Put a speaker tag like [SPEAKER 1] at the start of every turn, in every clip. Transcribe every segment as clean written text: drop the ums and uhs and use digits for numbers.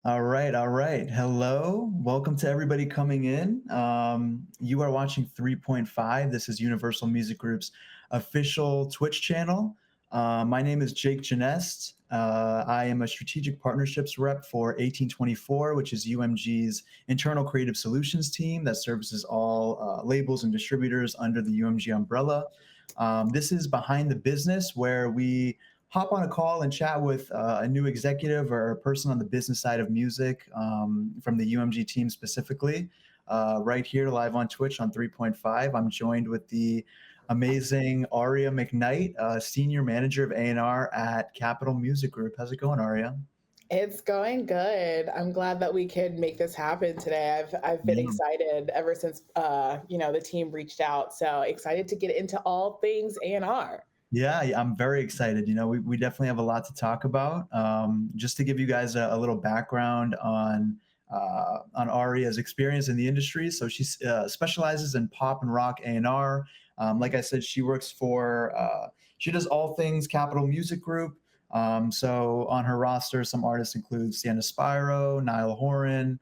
[SPEAKER 1] All right, all right. Hello, welcome to everybody coming in. You are watching 3.5. This is Universal Music Group's official Twitch channel. My name is Jake Genest. I am a strategic partnerships rep for 1824, which is UMG's internal creative solutions team that services all labels and distributors under the UMG umbrella. This is Behind the Business, where we hop on a call and chat with a new executive or a person on the business side of music from the UMG team specifically, right here live on Twitch on 3.5. I'm joined with the amazing Aria McKnight, Senior Manager of A&R at Capitol Music Group. How's it going, Aria?
[SPEAKER 2] It's going good. I'm glad that we could make this happen today. I've been
[SPEAKER 1] Yeah.
[SPEAKER 2] excited ever since the team reached out. So excited to get into all things A&R.
[SPEAKER 1] Yeah, I'm very excited. We definitely have a lot to talk about. Just to give you guys a little background on Aria's experience in the industry. So she specializes in pop and rock A&R. Like I said, she does all things Capitol Music Group. So on her roster, some artists include Sienna Spiro, Niall Horan,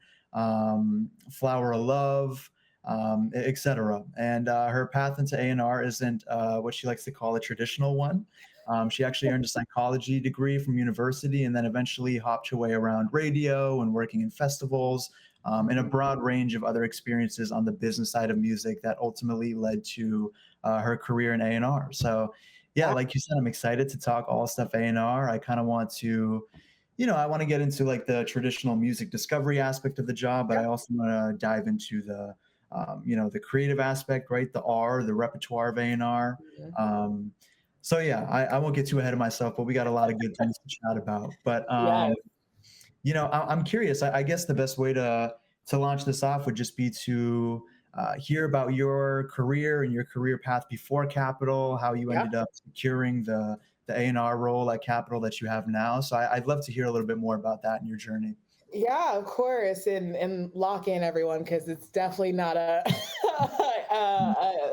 [SPEAKER 1] Flower of Love, etc. And her path into A&R isn't what she likes to call a traditional one. She actually earned a psychology degree from university and then eventually hopped her way around radio and working in festivals and a broad range of other experiences on the business side of music that ultimately led to her career in A&R. So, yeah,
[SPEAKER 2] Yeah,
[SPEAKER 1] like you said, I'm excited to talk all stuff A&R. I kind of want to I want to get into like the traditional music discovery aspect of the job, but
[SPEAKER 2] yeah,
[SPEAKER 1] I also want to dive into the creative aspect, right? The R, the repertoire of A&R.
[SPEAKER 2] mhm.
[SPEAKER 1] Um, so yeah, I won't get too ahead of myself, but we got a lot of good things to chat about. But
[SPEAKER 2] Yes.
[SPEAKER 1] I'm curious. I guess the best way to launch this off would just be to hear about your career and your career path before Capital, how you
[SPEAKER 2] Yeah.
[SPEAKER 1] ended up securing the A&R role at Capital that you have now. So I'd love to hear a little bit more about that and your journey.
[SPEAKER 2] Yeah, of course, and lock in everyone because it's definitely not a,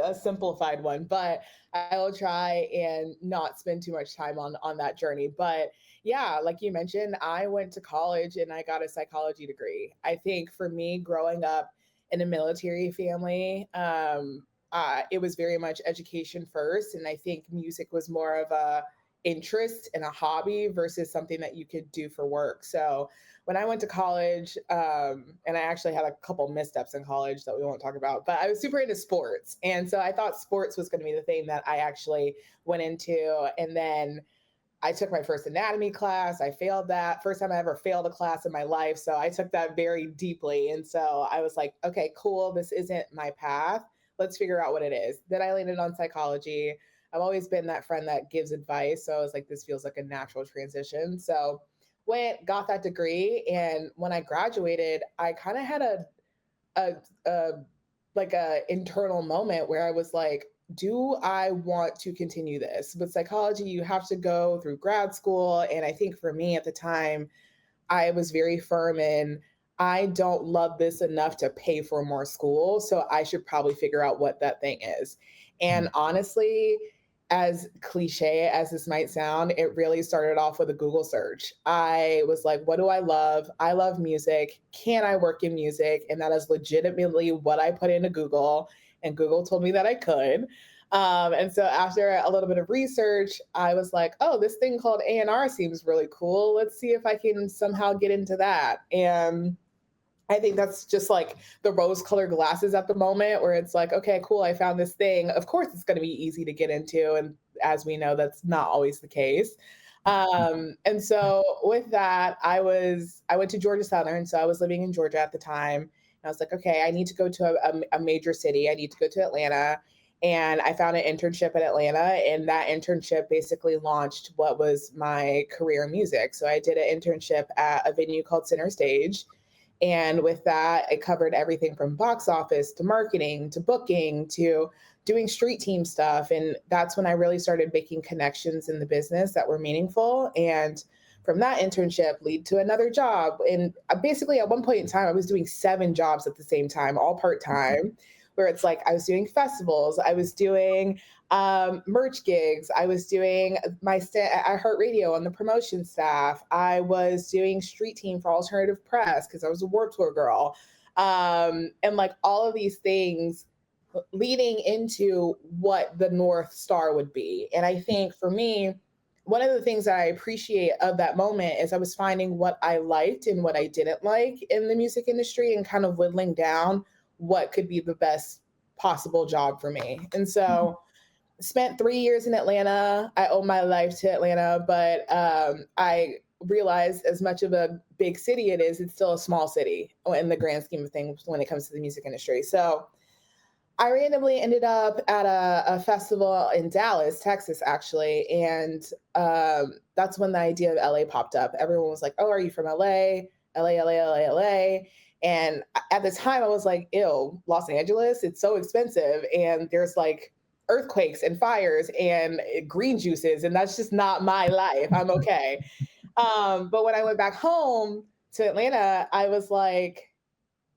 [SPEAKER 2] a simplified one. But I will try and not spend too much time on that journey. But yeah, like you mentioned, I went to college and I got a psychology degree. I think for me, growing up in a military family, it was very much education first, and I think music was more of a interest and a hobby versus something that you could do for work. So when I went to college, and I actually had a couple missteps in college that we won't talk about, but I was super into sports. And so I thought sports was going to be the thing that I actually went into. And then I took my first anatomy class. I failed that. First time I ever failed a class in my life. So I took that very deeply. And so I was like, okay, cool. This isn't my path. Let's figure out what it is. Then I landed on psychology. I've always been that friend that gives advice. So I was like, this feels like a natural transition. So went, got that degree. And when I graduated, I kind of had a, a like a internal moment where I was like, do I want to continue this? With psychology, you have to go through grad school. And I think for me at the time, I was very firm in I don't love this enough to pay for more school. So I should probably figure out what that thing is. And honestly, as cliche as this might sound, it really started off with a Google search. I was like, what do I love? I love music. Can I work in music? And that is legitimately what I put into Google. And Google told me that I could. And so after a little bit of research, I was like, oh, this thing called A&R seems really cool. Let's see if I can somehow get into that. And I think that's just like the rose colored glasses at the moment where it's like, okay, cool, I found this thing. Of course, it's going to be easy to get into. And as we know, that's not always the case. And so with that, I went to Georgia Southern. So I was living in Georgia at the time. And I was like, okay, I need to go to a major city. I need to go to Atlanta. And I found an internship in Atlanta. And that internship basically launched what was my career in music. So I did an internship at a venue called Center Stage, and with that, it covered everything from box office to marketing to booking to doing street team stuff. And that's when I really started making connections in the business that were meaningful. And from that internship, lead to another job. And basically, at one point in time, I was doing 7 jobs at the same time, all part time, where it's like I was doing festivals, I was doing Merch gigs. I was doing my stint at iHeartRadio on the promotion staff. I was doing street team for Alternative Press because I was a Warped Tour girl. And like all of these things leading into what the North Star would be. And I think for me, one of the things that I appreciate of that moment is I was finding what I liked and what I didn't like in the music industry and kind of whittling down what could be the best possible job for me. And so spent 3 years in Atlanta. I owe my life to Atlanta, but I realized as much of a big city it is, it's still a small city in the grand scheme of things when it comes to the music industry. So I randomly ended up at a festival in Dallas, Texas, actually. And that's when the idea of LA popped up. Everyone was like, oh, are you from LA? LA, LA, LA, LA. And at the time, I was like, ew, Los Angeles, it's so expensive. And there's like earthquakes and fires and green juices. And that's just not my life. I'm okay. But when I went back home to Atlanta, I was like,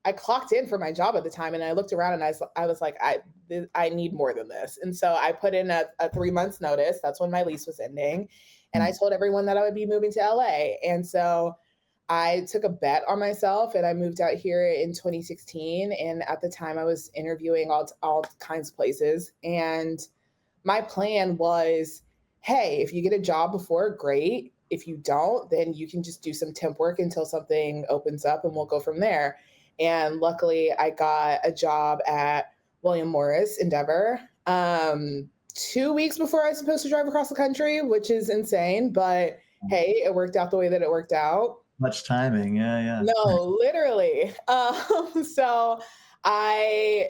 [SPEAKER 2] I clocked in for my job at the time and I looked around and I was like, I need more than this. And so I put in a 3 months notice. That's when my lease was ending. And I told everyone that I would be moving to LA. And so I took a bet on myself and I moved out here in 2016. And at the time I was interviewing all kinds of places. And my plan was, hey, if you get a job before, great. If you don't, then you can just do some temp work until something opens up and we'll go from there. And luckily, I got a job at William Morris Endeavor 2 weeks before I was supposed to drive across the country, which is insane. But hey, it worked out the way that it worked out.
[SPEAKER 1] Much timing. Yeah, yeah.
[SPEAKER 2] No, literally. So I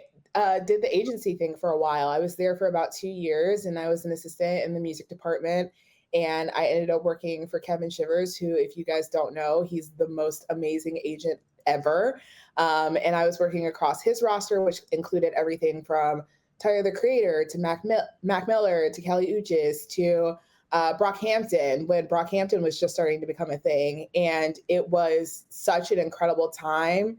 [SPEAKER 2] did the agency thing for a while. I was there for about 2 years and I was an assistant in the music department. And I ended up working for Kevin Shivers, who, if you guys don't know, he's the most amazing agent ever. And I was working across his roster, which included everything from Tyler the Creator to Mac Miller to Kelly Uchis to Brockhampton, when Brockhampton was just starting to become a thing. And it was such an incredible time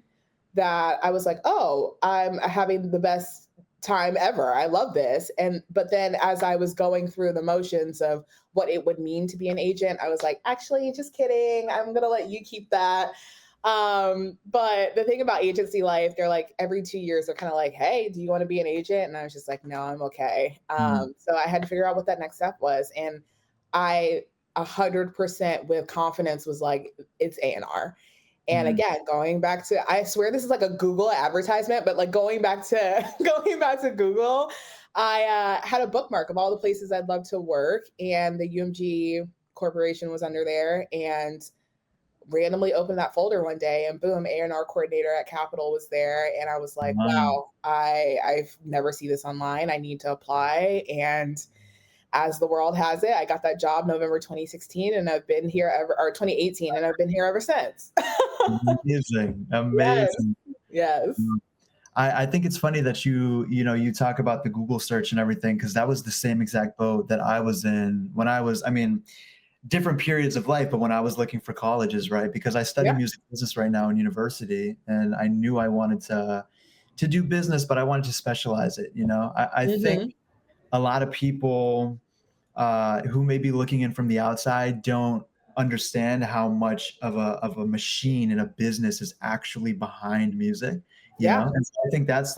[SPEAKER 2] that I was like, oh, I'm having the best time ever. I love this. But then as I was going through the motions of what it would mean to be an agent, I was like, actually, just kidding. I'm going to let you keep that. But the thing about agency life, they're like every 2 years, they're kind of like, hey, do you want to be an agent? And I was just like, no, I'm okay. So I had to figure out what that next step was. And I 100% with confidence was like, it's A&R. And again, going back to, I swear this is like a Google advertisement, but like going back to Google, I had a bookmark of all the places I'd love to work, and the UMG Corporation was under there, and randomly opened that folder one day, and boom, A&R coordinator at Capitol was there, and I was like, wow, I've never seen this online. I need to apply. And as the world has it, I got that job November 2016, and I've been here or 2018, and I've been here ever since.
[SPEAKER 1] Amazing.
[SPEAKER 2] Yes.
[SPEAKER 1] Amazing.
[SPEAKER 2] Yes.
[SPEAKER 1] I think it's funny that you talk about the Google search and everything, because that was the same exact boat that I was in when I was, different periods of life, but when I was looking for colleges, right? Because I study music business right now in university, and I knew I wanted to do business, but I wanted to specialize it. I think a lot of people who may be looking in from the outside don't understand how much of a machine and a business is actually behind music. And so I think that's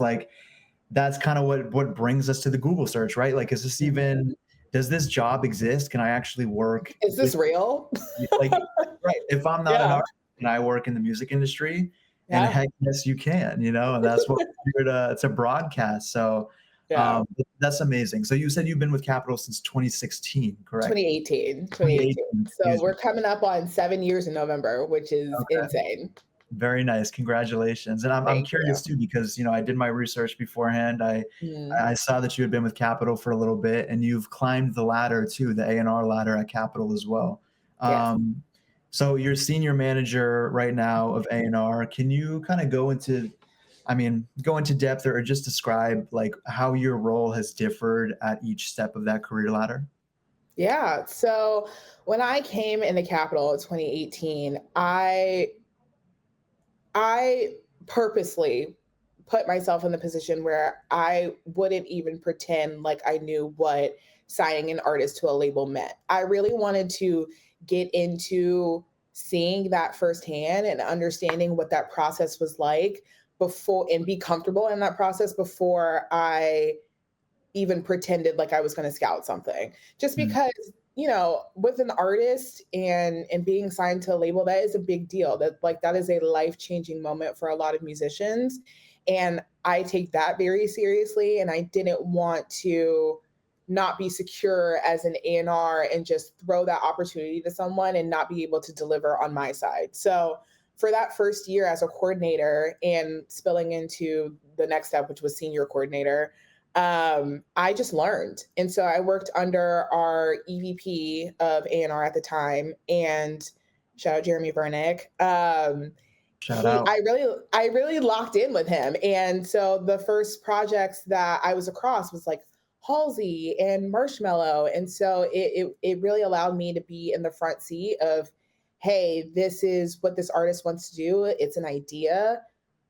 [SPEAKER 1] kind of what brings us to the Google search, right? Like, is this even, does this job exist? Can I actually work?
[SPEAKER 2] Is this real?
[SPEAKER 1] Like, right. If I'm not an artist and I work in the music industry, and heck yes, you can, and that's what we're here to broadcast. So that's amazing. So you said you've been with Capitol since 2016, correct?
[SPEAKER 2] 2018. So we're coming up on 7 years in November, which is insane.
[SPEAKER 1] Very nice. Congratulations. And I'm curious too, because, I did my research beforehand. I saw that you had been with Capitol for a little bit, and you've climbed the ladder too, the A&R ladder at Capitol as well. So you're senior manager right now of A&R. Can you kind of go into depth, or just describe like how your role has differed at each step of that career ladder?
[SPEAKER 2] Yeah. So when I came into Capitol in 2018, I purposely put myself in the position where I wouldn't even pretend like I knew what signing an artist to a label meant. I really wanted to get into seeing that firsthand and understanding what that process was like before, and be comfortable in that process before I even pretended like I was going to scout something. Just
[SPEAKER 1] Mm.
[SPEAKER 2] because, with an artist and being signed to a label, that is a big deal. That is a life-changing moment for a lot of musicians. And I take that very seriously. And I didn't want to not be secure as an A&R and just throw that opportunity to someone and not be able to deliver on my side. So for that first year as a coordinator and spilling into the next step, which was senior coordinator, I just learned. And so I worked under our EVP of A&R at the time, and shout out Jeremy Vernick.
[SPEAKER 1] Shout out.
[SPEAKER 2] I really locked in with him. And so the first projects that I was across was like Halsey and Marshmallow. And so it really allowed me to be in the front seat of, hey, this is what this artist wants to do. It's an idea,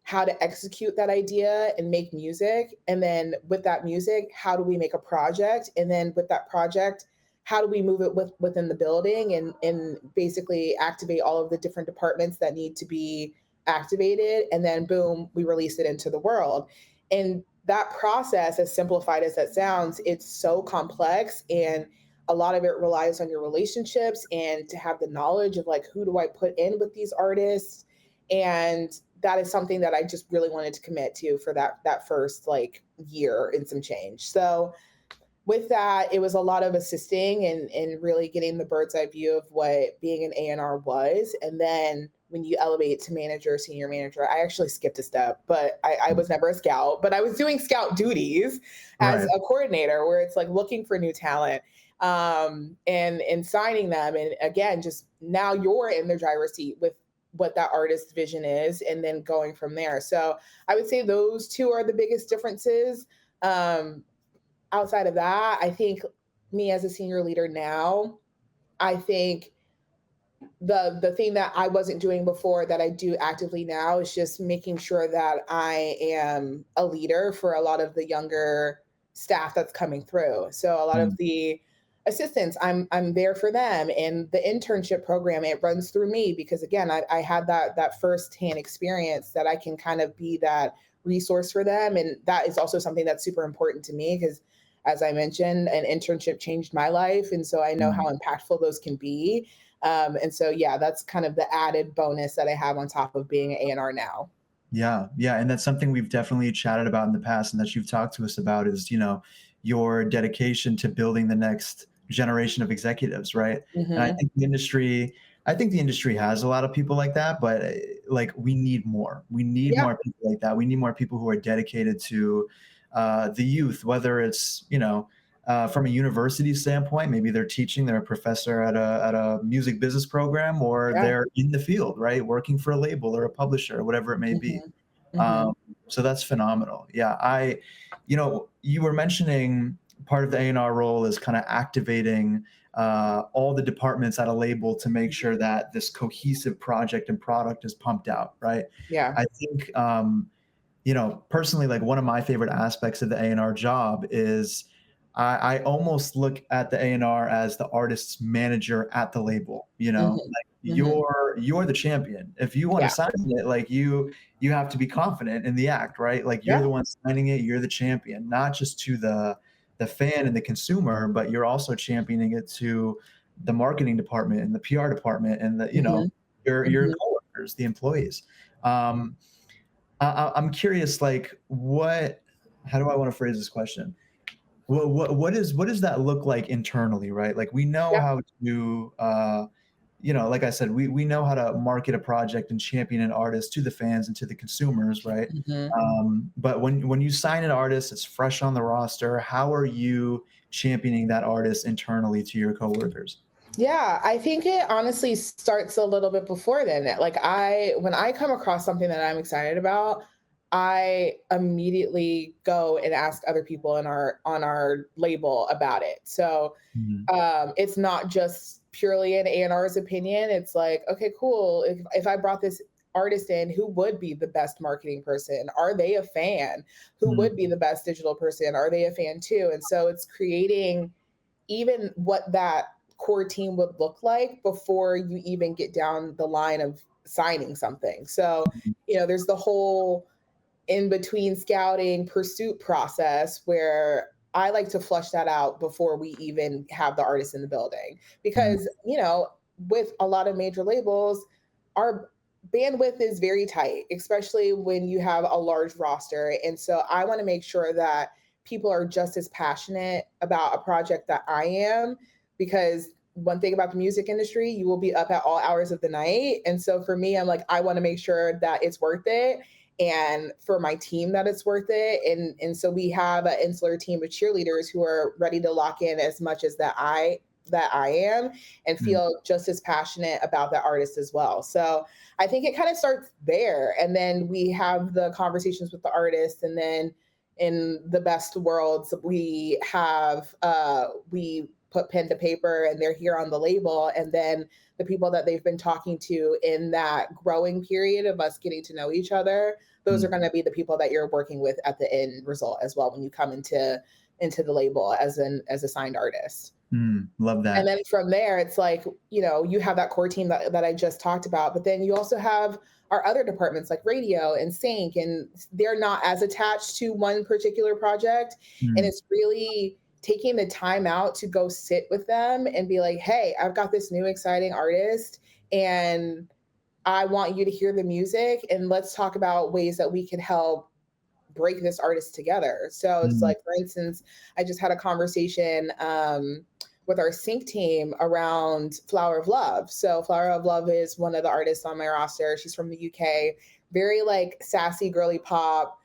[SPEAKER 2] how to execute that idea and make music. And then with that music, how do we make a project? And then with that project, how do we move it within the building and basically activate all of the different departments that need to be activated? And then boom, we release it into the world. And that process, as simplified as that sounds, it's so complex, and a lot of it relies on your relationships and to have the knowledge of like, who do I put in with these artists? And that is something that I just really wanted to commit to for that first like year and some change. So with that, it was a lot of assisting and really getting the bird's eye view of what being an A&R was. And then when you elevate to manager, senior manager, I actually skipped a step, but I was never a scout, but I was doing scout duties as
[SPEAKER 1] Right.
[SPEAKER 2] a coordinator, where it's like looking for new talent, and signing them. And again, just now you're in the driver's seat with what that artist's vision is, and then going from there. So I would say those two are the biggest differences. Outside of that, I think me as a senior leader now, I think the thing that I wasn't doing before that I do actively now is just making sure that I am a leader for a lot of the younger staff that's coming through. So a lot of
[SPEAKER 1] Mm.
[SPEAKER 2] the assistants, I'm there for them, and the internship program, it runs through me because again, I had that firsthand experience that I can kind of be that resource for them, and that is also something that's super important to me because, as I mentioned, an internship changed my life, and so I know how
[SPEAKER 1] Mm.
[SPEAKER 2] impactful those can be. And so, yeah, that's kind of the added bonus that I have on top of being an A&R now.
[SPEAKER 1] Yeah, yeah, and that's something we've definitely chatted about in the past, and that you've talked to us about is, your dedication to building the next generation of executives, right? And
[SPEAKER 2] Hmm.
[SPEAKER 1] I think the industry has a lot of people like that, but like we need more. We need
[SPEAKER 2] Yeah.
[SPEAKER 1] more people like that. We need more people who are dedicated to the youth, whether it's from a university standpoint, maybe they're teaching, they're a professor at a music business program, or
[SPEAKER 2] Yeah.
[SPEAKER 1] they're in the field, right, working for a label or a publisher or whatever it may be.
[SPEAKER 2] Hmm. Hmm.
[SPEAKER 1] Um, so that's phenomenal. Yeah, you were mentioning part of the A&R role is kind of activating all the departments at a label to make sure that this cohesive project and product is pumped out, right?
[SPEAKER 2] Yeah.
[SPEAKER 1] I think personally, like one of my favorite aspects of the A&R job is I almost look at the A&R as the artist's manager at the label.
[SPEAKER 2] Hmm.
[SPEAKER 1] Like
[SPEAKER 2] Hmm.
[SPEAKER 1] you're the champion. If you want to
[SPEAKER 2] Yeah.
[SPEAKER 1] sign it, like you have to be confident in the act, right? Like you're
[SPEAKER 2] Yeah.
[SPEAKER 1] the one signing it, you're the champion, not just to the fan and the consumer, but you're also championing it to the marketing department and the PR department and
[SPEAKER 2] Hmm.
[SPEAKER 1] your
[SPEAKER 2] Hmm.
[SPEAKER 1] coworkers, the employees. Um, I'm curious, like, how do I want to phrase this question? What does that look like internally, right? Like, we know
[SPEAKER 2] Yeah.
[SPEAKER 1] how to, like I said, we know how to market a project and champion an artist to the fans and to the consumers, right?
[SPEAKER 2] Hmm.
[SPEAKER 1] But when you sign an artist, it's fresh on the roster. How are you championing that artist internally to your coworkers?
[SPEAKER 2] Yeah, I think it honestly starts a little bit before then. Like when I come across something that I'm excited about, I immediately go and ask other people in our on our label about it. So
[SPEAKER 1] Mhm.
[SPEAKER 2] it's not just purely an A&R's opinion. It's like, okay, cool. If I brought this artist in who would be the best marketing person? Are they a fan? Who would be the best digital person? Are they a fan too? And so it's creating even what that core team would look like before you even get down the line of signing something. So, there's the whole in between scouting pursuit process where I like to flush that out before we even have the artist in the building. Because, with a lot of major labels, our bandwidth is very tight, especially when you have a large roster. And so I want to make sure that people are just as passionate about a project that I am, because one thing about the music industry, you will be up at all hours of the night. And so for me, I'm like, I want to make sure that it's worth it, and for my team that it's worth it. And so we have an insular team of cheerleaders who are ready to lock in as much as that I am, and feel just as passionate about that artist as well. So I think it kind of starts there. And then we have the conversations with the artist. And then in the best worlds, we have, we put pen to paper and they're here on the label. And then the people that they've been talking to in that growing period of us getting to know each other, those are going to be the people that you're working with at the end result as well, when you come into the label as a signed artist.
[SPEAKER 1] Love that.
[SPEAKER 2] And then from there, it's like, you have that core team that I just talked about, but then you also have our other departments like radio and sync, and they're not as attached to one particular project. And it's really taking the time out to go sit with them and be like, hey, I've got this new exciting artist and I want you to hear the music, and let's talk about ways that we can help break this artist together. So it's like, for instance, I just had a conversation with our sync team around Flower of Love. So Flower of Love is one of the artists on my roster. She's from the UK, very like sassy girly pop.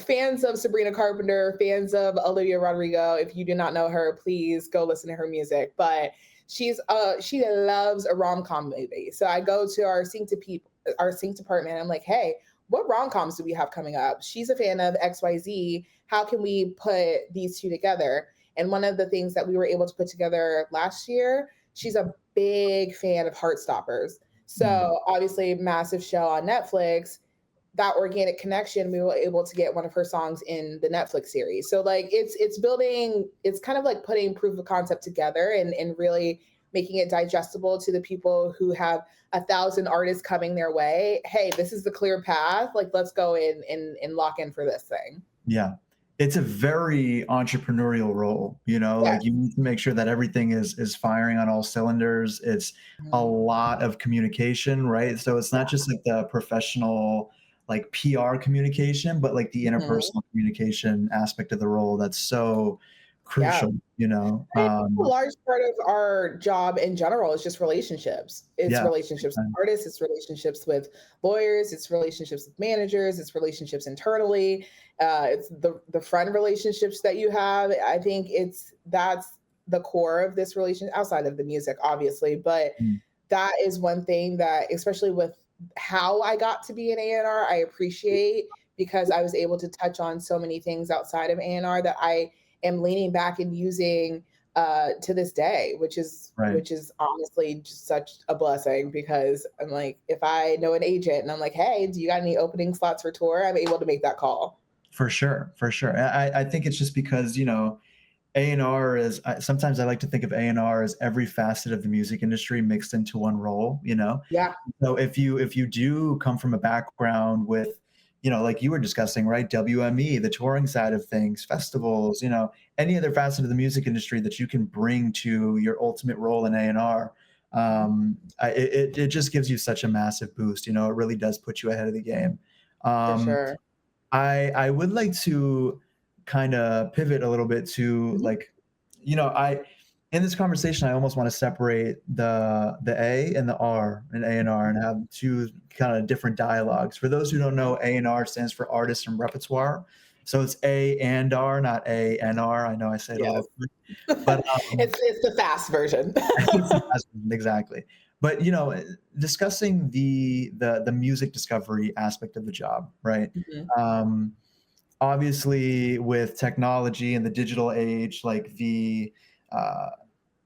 [SPEAKER 2] Fans of Sabrina Carpenter, fans of Olivia Rodrigo. If you do not know her, please go listen to her music. But she loves a rom-com movie. So I go to our sync department. I'm like, hey, what rom-coms do we have coming up? She's a fan of XYZ. How can we put these two together? And one of the things that we were able to put together last year, she's a big fan of Heartstoppers. So obviously, massive show on Netflix. That organic connection, we were able to get one of her songs in the Netflix series. So like it's building, it's kind of like putting proof of concept together and really making it digestible to the people who have 1,000 artists coming their way. Hey, this is the clear path. Like, let's go in and lock in for this thing.
[SPEAKER 1] Yeah. It's a very entrepreneurial role, like you need to make sure that everything is firing on all cylinders. It's a lot of communication, right? So it's not just like the professional, like PR communication, but like the interpersonal communication aspect of the role that's so crucial,
[SPEAKER 2] A large part of our job in general is just relationships. It's relationships with artists, it's relationships with lawyers, it's relationships with managers, it's relationships internally. It's the friend relationships that you have. I think that's the core of this relation, outside of the music, obviously. But that is one thing that, especially with how I got to be an A&R, I appreciate, because I was able to touch on so many things outside of A&R that I am leaning back and using to this day, which is honestly just such a blessing, because I'm like, if I know an agent and I'm like, hey, do you got any opening slots for tour? I'm able to make that call.
[SPEAKER 1] For sure. I think it's just because, A&R is, sometimes I like to think of A&R as every facet of the music industry mixed into one role,
[SPEAKER 2] Yeah.
[SPEAKER 1] So if you do come from a background with, like you were discussing, right? WME, the touring side of things, festivals, any other facet of the music industry that you can bring to your ultimate role in A&R, it just gives you such a massive boost. It really does put you ahead of the game.
[SPEAKER 2] For sure.
[SPEAKER 1] I would like to kind of pivot a little bit to like, in this conversation, I almost want to separate the A and the R in A&R and have two kind of different dialogues. For those who don't know, A&R stands for artist and repertoire. So it's A and R, not A and R. I know I say it a little quick, but
[SPEAKER 2] it's the fast version.
[SPEAKER 1] Exactly. But discussing the music discovery aspect of the job, right? Obviously, with technology and the digital age, like the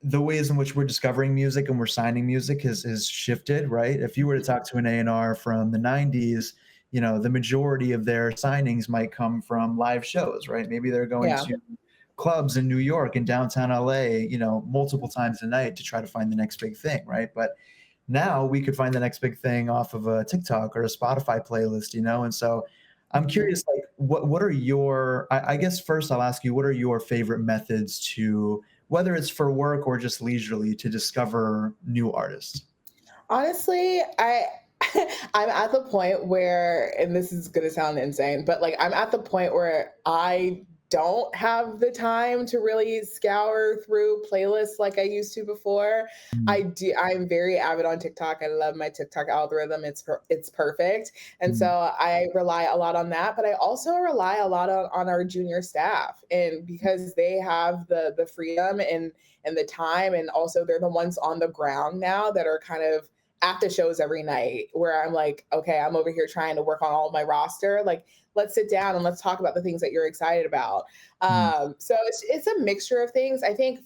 [SPEAKER 1] the ways in which we're discovering music and we're signing music has shifted, right? If you were to talk to an A&R from the 90s, you know, the majority of their signings might come from live shows, right? Maybe they're going
[SPEAKER 2] Yeah.
[SPEAKER 1] to clubs in New York and downtown LA, you know, multiple times a night to try to find the next big thing, right? But now we could find the next big thing off of a TikTok or a Spotify playlist, you know? And so I'm
[SPEAKER 2] Mhm.
[SPEAKER 1] curious, like, what are your, I guess first I'll ask you, what are your favorite methods to, whether it's for work or just leisurely, to discover new artists?
[SPEAKER 2] Honestly, I I'm at the point where, and this is gonna sound insane, but like I'm at the point where I don't have the time to really scour through playlists like I used to before.
[SPEAKER 1] Mm,
[SPEAKER 2] I'm very avid on TikTok. I love my TikTok algorithm. It's perfect. And so
[SPEAKER 1] mm,
[SPEAKER 2] I rely a lot on that, but I also rely a lot on our junior staff, and because they have the freedom and the time, and also they're the ones on the ground now that are kind of at the shows every night, where I'm like, okay, I'm over here trying to work on all my roster. Like, let's sit down and let's talk about the things that you're excited about.
[SPEAKER 1] mm,
[SPEAKER 2] So it's a mixture of things. I think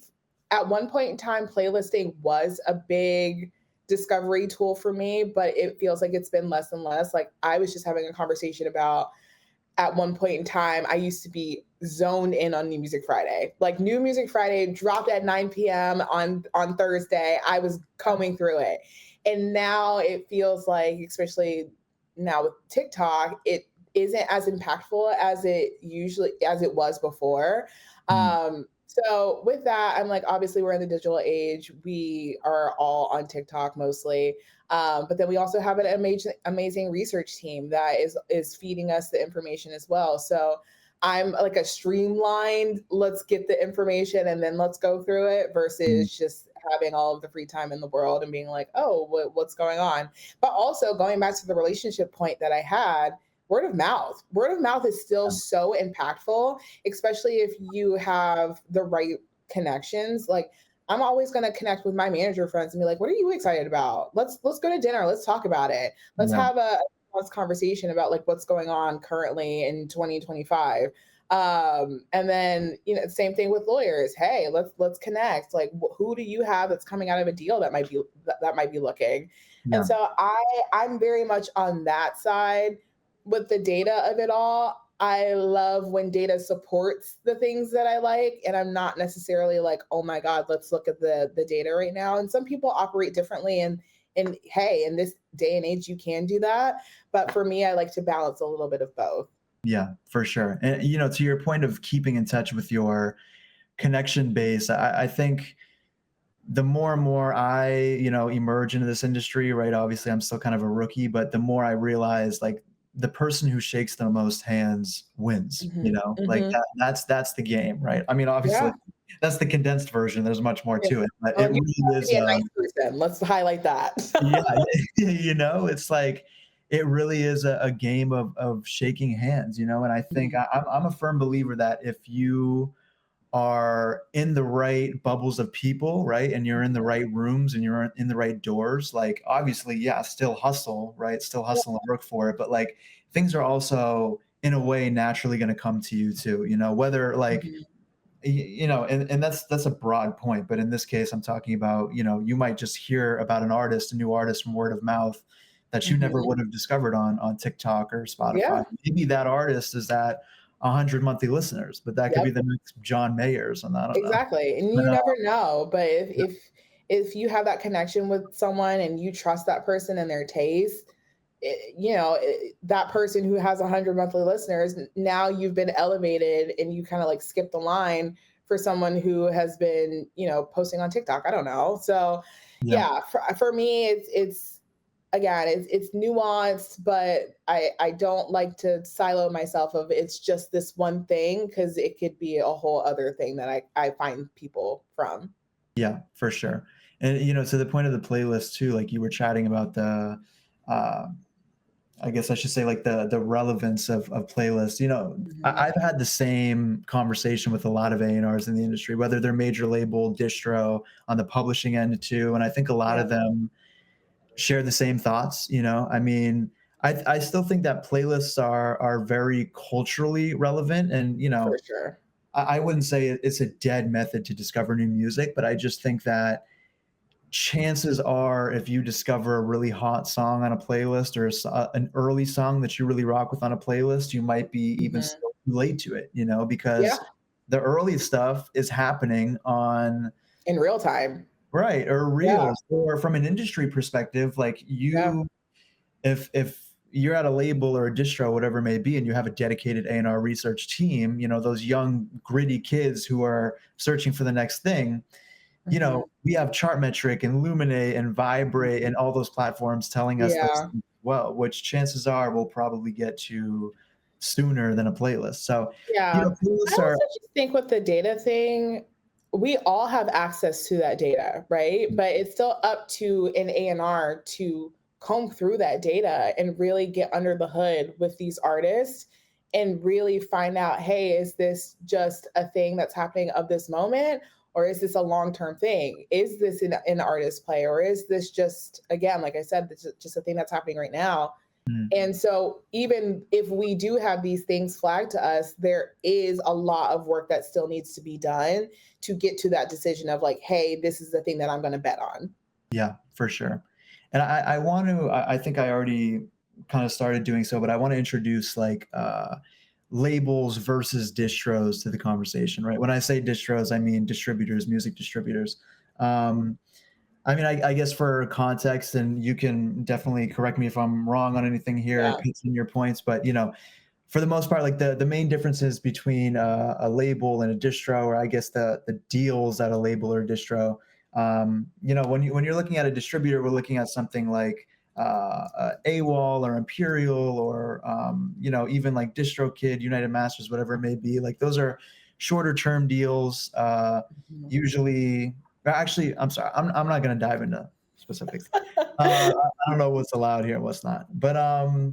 [SPEAKER 2] at one point in time, playlisting was a big discovery tool for me, but it feels like it's been less and less. Like, I was just having a conversation about, at one point in time, I used to be zoned in on New Music Friday. Like, New Music Friday dropped at 9 p.m. on Thursday. I was combing through it. And now it feels like, especially now with TikTok, it isn't as impactful as it was before.
[SPEAKER 1] mm.
[SPEAKER 2] So with that, I'm like, obviously we're in the digital age. We are all on TikTok mostly. But then we also have an amazing research team that is feeding us the information as well. So I'm like a streamlined, let's get the information and then let's go through it,
[SPEAKER 1] Mm.
[SPEAKER 2] versus just having all of the free time in the world and being like, oh, what's going on? But also going back to the relationship point that I had, word of mouth. Word of mouth is still
[SPEAKER 1] Yeah.
[SPEAKER 2] so impactful, especially if you have the right connections. Like, I'm always going to connect with my manager friends and be like, "What are you excited about? Let's go to dinner. Let's talk about it. Let's
[SPEAKER 1] Yeah.
[SPEAKER 2] have a honest conversation about like what's going on currently in 2025." And then, same thing with lawyers. Hey, let's connect. Like, who do you have that's coming out of a deal that might be looking? And
[SPEAKER 1] Yeah.
[SPEAKER 2] so I'm very much on that side with the data of it all. I love when data supports the things that I like, and I'm not necessarily like, oh my God, let's look at the data right now. And some people operate differently, and hey, in this day and age, you can do that. But for me, I like to balance a little bit of both.
[SPEAKER 1] Yeah, for sure. And you know, to your point of keeping in touch with your connection base, I think the more and more I, you know, emerge into this industry, right? Obviously, I'm still kind of a rookie, but the more I realize, like, the person who shakes the most hands wins. You
[SPEAKER 2] Hmm.
[SPEAKER 1] know, like
[SPEAKER 2] Hmm.
[SPEAKER 1] that's the game, right? I mean, obviously,
[SPEAKER 2] Yeah.
[SPEAKER 1] that's the condensed version. There's much more
[SPEAKER 2] Yeah.
[SPEAKER 1] to it, but
[SPEAKER 2] Oh,
[SPEAKER 1] it
[SPEAKER 2] and you
[SPEAKER 1] really
[SPEAKER 2] have to
[SPEAKER 1] is.
[SPEAKER 2] be a nice person. Let's highlight that.
[SPEAKER 1] Yeah, you know, it's like it really is a game of shaking hands. You know, and I think
[SPEAKER 2] Mhm.
[SPEAKER 1] I'm a firm believer that if you are in the right bubbles of people, right? And you're in the right rooms and you're in the right doors, like obviously, yeah, still hustle, right? Still
[SPEAKER 2] Yeah.
[SPEAKER 1] hustle and work for it. But like things are also in a way naturally going to come to you too, you know, whether like,
[SPEAKER 2] Mhm.
[SPEAKER 1] you know, and that's a broad point. But in this case, I'm talking about, you know, you might just hear about an artist, a new artist from word of mouth that you never
[SPEAKER 2] Mhm.
[SPEAKER 1] would have discovered on TikTok or Spotify.
[SPEAKER 2] Yeah.
[SPEAKER 1] Maybe that artist is at 100 monthly listeners, but that could
[SPEAKER 2] Yep.
[SPEAKER 1] be the next John Mayers, and I don't know.
[SPEAKER 2] Exactly, and
[SPEAKER 1] But,
[SPEAKER 2] you never know, but if you have that connection with someone and you trust that person and their taste, that person who has 100 monthly listeners, now you've been elevated and you kind of like skip the line for someone who has been, posting on TikTok. I don't know. So,
[SPEAKER 1] yeah,
[SPEAKER 2] yeah, for me, it's again, it's nuanced, but I don't like to silo myself of it's just this one thing, because it could be a whole other thing that I find people from.
[SPEAKER 1] yeah, for sure. And you know, to the point of the playlist too, like you were chatting about the, uh, I guess I should say like the relevance of playlists. You know,
[SPEAKER 2] Mhm.
[SPEAKER 1] I've had the same conversation with a lot of A&Rs in the industry, whether they're major label, distro, on the publishing end too, and I think a lot
[SPEAKER 2] Yeah,
[SPEAKER 1] of them share the same thoughts. You know, I mean, I still think that playlists are very culturally relevant, and you
[SPEAKER 2] for
[SPEAKER 1] know,
[SPEAKER 2] sure.
[SPEAKER 1] I wouldn't say it's a dead method to discover new music, but I just think that chances are if you discover a really hot song on a playlist or an early song that you really rock with on a playlist, you might be even
[SPEAKER 2] Mhm.
[SPEAKER 1] still too late to it,
[SPEAKER 2] Yeah,
[SPEAKER 1] because the early stuff is happening on
[SPEAKER 2] in real time.
[SPEAKER 1] right or
[SPEAKER 2] Yeah,
[SPEAKER 1] reels or from an industry perspective, like
[SPEAKER 2] yeah,
[SPEAKER 1] if you're at a label or a distro, whatever it may be, and you have a dedicated A&R research team, those young gritty kids who are searching for the next thing,
[SPEAKER 2] mhm,
[SPEAKER 1] we have Chartmetric and Luminate and Vibrate and
[SPEAKER 2] mhm.
[SPEAKER 1] all those platforms telling us those
[SPEAKER 2] Yeah.
[SPEAKER 1] things as well, which chances are we'll probably get to sooner than a playlist. So,
[SPEAKER 2] Yeah. I
[SPEAKER 1] playlists are
[SPEAKER 2] also just think with the data thing, we all have access to that data, right? But it's still up to an A&R to comb through that data and really get under the hood with these artists and really find out, hey, is this just a thing that's happening of this moment? Or is this a long-term thing? Is this an artist play? Or is this just, again, like I said, this is just a thing that's happening right now?
[SPEAKER 1] mm,
[SPEAKER 2] And so, even if we do have these things flagged to us, there is a lot of work that still needs to be done to get to that decision of like, hey, this is the thing that I'm going to bet on.
[SPEAKER 1] yeah, for sure. And I want to, I think I already kind of started doing so, but I want to introduce like labels versus distros to the conversation, right? When I say distros, I mean distributors, music distributors. Um, I mean, I guess for context, and you can definitely correct me if I'm wrong on anything here,
[SPEAKER 2] Yeah.
[SPEAKER 1] pitch in your points, but for the most part, like the main differences between a label and a distro, or I guess the deals at a label or distro. When you're looking at a distributor, we're looking at something like AWOL or Imperial, or even like DistroKid, United Masters, whatever it may be. Like those are shorter term deals.
[SPEAKER 2] Mhm.
[SPEAKER 1] Usually, actually, I'm sorry, I'm not going to dive into specifics. I don't know what's allowed here and what's not, but I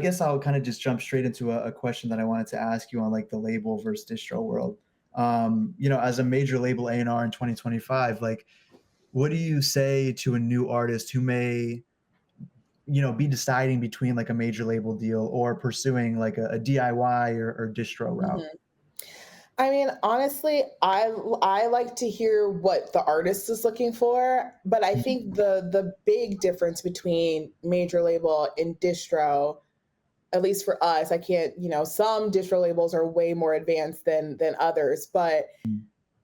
[SPEAKER 1] guess I'll kind of just jump straight into a question that I wanted to ask you on like the label versus distro world. As a major label A&R in 2025, like what do you say to a new artist who may, be deciding between like a major label deal or pursuing like a DIY or distro route?
[SPEAKER 2] Mhm. I mean, honestly, I like to hear what the artist is looking for, but I
[SPEAKER 1] Mhm.
[SPEAKER 2] think the big difference between major label and distro, at least for us, I can't, some distro labels are way more advanced than others, but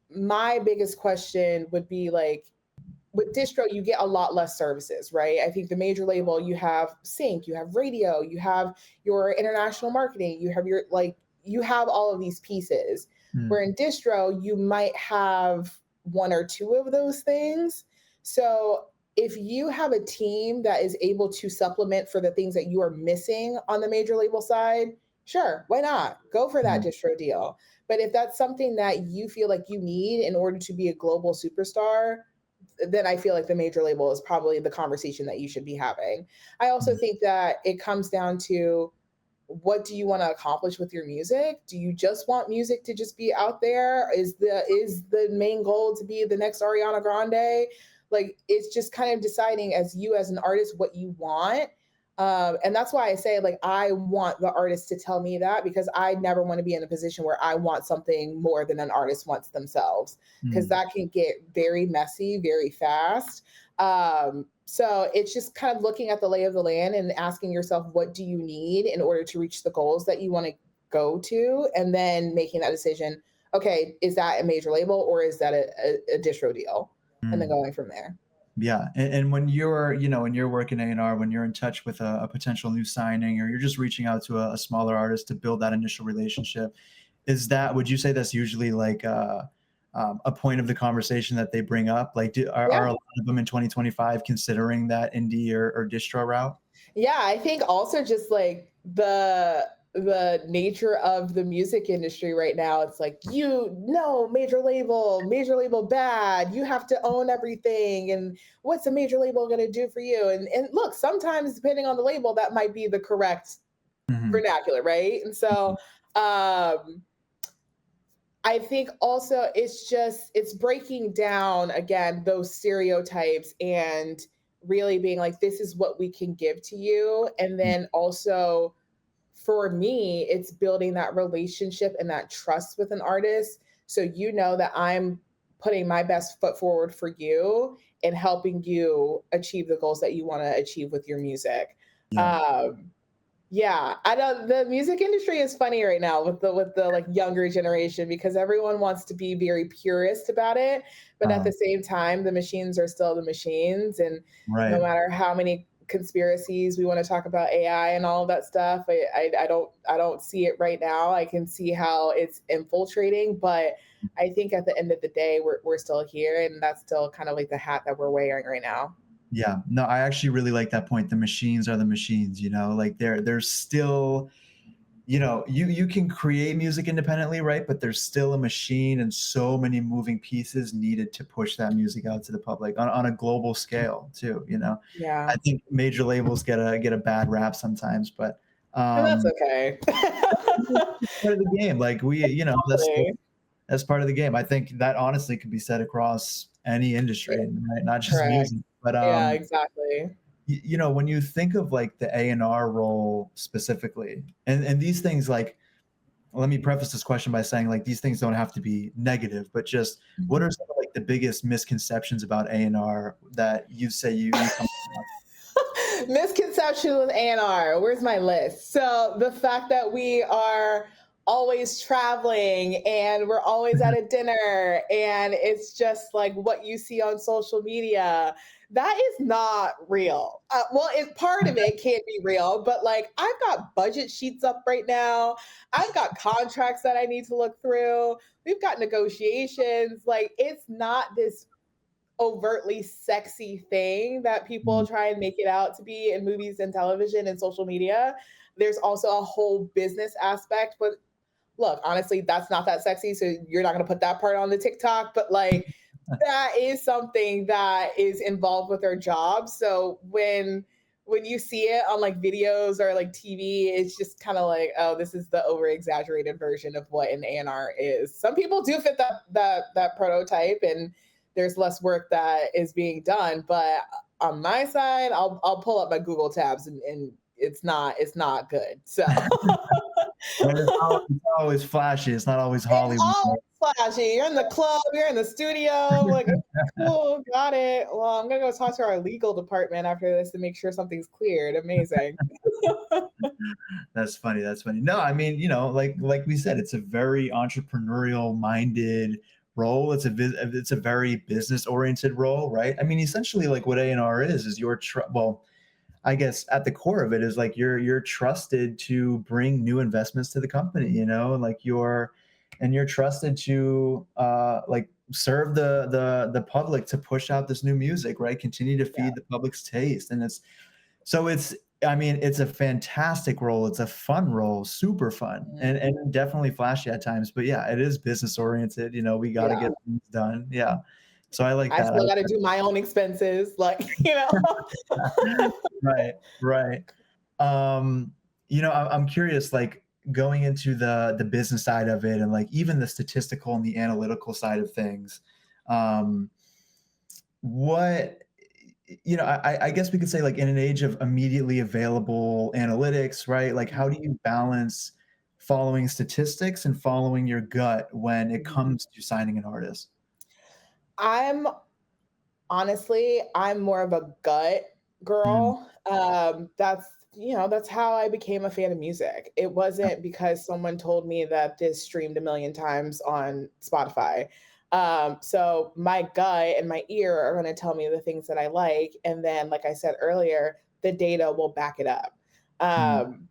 [SPEAKER 2] my biggest question would be like, with distro, you get a lot less services, right? I think the major label, you have sync, you have radio, you have your international marketing, you have your like, you have all of these pieces. Where
[SPEAKER 1] Mm,
[SPEAKER 2] in distro, you might have one or two of those things. So if you have a team that is able to supplement for the things that you are missing on the major label side, sure, why not? Go for that
[SPEAKER 1] mm,
[SPEAKER 2] distro deal. But if that's something that you feel like you need in order to be a global superstar, then I feel like the major label is probably the conversation that you should be having. I also
[SPEAKER 1] mm,
[SPEAKER 2] think that it comes down to what do you want to accomplish with your music? Do you just want music to just be out there? Is the main goal to be the next Ariana Grande? Like it's just kind of deciding as you as an artist what you want. And that's why I say like I want the artist to tell me that because I never want to be in a position where I want something more than an artist wants themselves because
[SPEAKER 1] mm.
[SPEAKER 2] that can get very messy very fast. So it's just kind of looking at the lay of the land and asking yourself, what do you need in order to reach the goals that you want to go to? And then making that decision. Okay, is that a major label or is that a distro deal? And then
[SPEAKER 1] Mm.
[SPEAKER 2] going from there.
[SPEAKER 1] Yeah, and when you're working A&R, when you're in touch with a potential new signing, or you're just reaching out to a smaller artist to build that initial relationship, would you say that's usually like a point of the conversation that they bring up? Like, are
[SPEAKER 2] Yeah.
[SPEAKER 1] a lot of them in 2025 considering that indie or distro route?
[SPEAKER 2] Yeah, I think also just like the nature of the music industry right now, it's like you know major label bad. You have to own everything. And what's a major label gonna do for you? And look, sometimes depending on the label, that might be the correct
[SPEAKER 1] Hmm.
[SPEAKER 2] vernacular, right? And so um I think also it's breaking down again those stereotypes and really being like this is what we can give to you and then also for me, it's building that relationship and that trust with an artist. So you know that I'm putting my best foot forward for you and helping you achieve the goals that you want to achieve with your music.
[SPEAKER 1] Yeah.
[SPEAKER 2] Um, yeah, I know the music industry is funny right now with the like younger generation because everyone wants to be very purist about it, but at
[SPEAKER 1] Uh,
[SPEAKER 2] the same time, the machines are still the machines, and no
[SPEAKER 1] right.
[SPEAKER 2] matter how many conspiracies we want to talk about AI and all of that stuff, I don't see it right now. I can see how it's infiltrating, but I think at the end of the day, we're still here, and that's still kind of like the hat that we're wearing right now.
[SPEAKER 1] Yeah. No, I actually really like that point. The machines are the machines, like there's still, you can create music independently, right? But there's still a machine and so many moving pieces needed to push that music out to the public on a global scale too. I
[SPEAKER 2] Yeah,
[SPEAKER 1] think major labels get a bad rap sometimes, but
[SPEAKER 2] and that's
[SPEAKER 1] um
[SPEAKER 2] okay.
[SPEAKER 1] it's part of the game. Like
[SPEAKER 2] Totally.
[SPEAKER 1] that's part of the game. I think that honestly could be said across any industry, right? Not just
[SPEAKER 2] Correct.
[SPEAKER 1] music. But
[SPEAKER 2] Yeah, exactly.
[SPEAKER 1] when you think of like the A&R role specifically, and these things, like, let me preface this question by saying, like, these things don't have to be negative, but just what are
[SPEAKER 2] Mhm.
[SPEAKER 1] some of like the biggest misconceptions about A&R that you say you come across?
[SPEAKER 2] Misconception with A&R. Where's my list? So the fact that we are always traveling and we're always at a dinner and it's just like what you see on social media. That is not real. Well, it part of it can't be real, but like I've got budget sheets up right now. I've got contracts that I need to look through. We've got negotiations. Like it's not this overtly sexy thing that people
[SPEAKER 1] Mm,
[SPEAKER 2] try and make it out to be in movies and television and social media. There's also a whole business aspect, but look, honestly, that's not that sexy. So you're not going to put that part on the TikTok, but like that is something that is involved with their job. So when you see it on like videos or like TV, it's just kind of like, oh, this is the over exaggerated version of what an A&R is. Some people do fit that prototype, and there's less work that is being done. But on my side, I'll pull up my Google tabs and it's not good. So
[SPEAKER 1] right, it's not always flashy. It's not always
[SPEAKER 2] it's
[SPEAKER 1] Hollywood.
[SPEAKER 2] all flashy. You're in the club, you're in the studio. I'm like, okay, cool, got it. Well, I'm gonna go talk to our legal department after this to make sure something's cleared. Amazing.
[SPEAKER 1] That's funny. That's funny. No, I mean, like we said, it's a very entrepreneurial minded role. It's a very business oriented role, right? I mean, essentially, like what A&R is your well, I guess at the core of it is like you're trusted to bring new investments to the company, like you're trusted to like serve the public, to push out this new music, right? Continue to
[SPEAKER 2] Yeah.
[SPEAKER 1] feed the public's taste. And it's I mean, it's a fantastic role. It's a fun role, super fun,
[SPEAKER 2] Mhm.
[SPEAKER 1] and definitely flashy at times. But yeah, it is business oriented. We got to
[SPEAKER 2] Yeah.
[SPEAKER 1] get things done. Yeah. So I like
[SPEAKER 2] I
[SPEAKER 1] that.
[SPEAKER 2] still gotta do my own expenses, like, you know.
[SPEAKER 1] Right, right. I'm curious, like going into the business side of it, and like even the statistical and the analytical side of things. Um, what I guess we could say, like, in an age of immediately available analytics, right? Like, how do you balance following statistics and following your gut when it
[SPEAKER 2] Mhm.
[SPEAKER 1] comes to signing an artist?
[SPEAKER 2] I'm honestly, I'm more of a gut
[SPEAKER 1] Mm,
[SPEAKER 2] girl. That's how I became a fan of music. It wasn't because someone told me that this streamed a million times on Spotify. So my gut and my ear are going to tell me the things that I like, and then, like I said earlier, the data will back it up.
[SPEAKER 1] mm,
[SPEAKER 2] Um,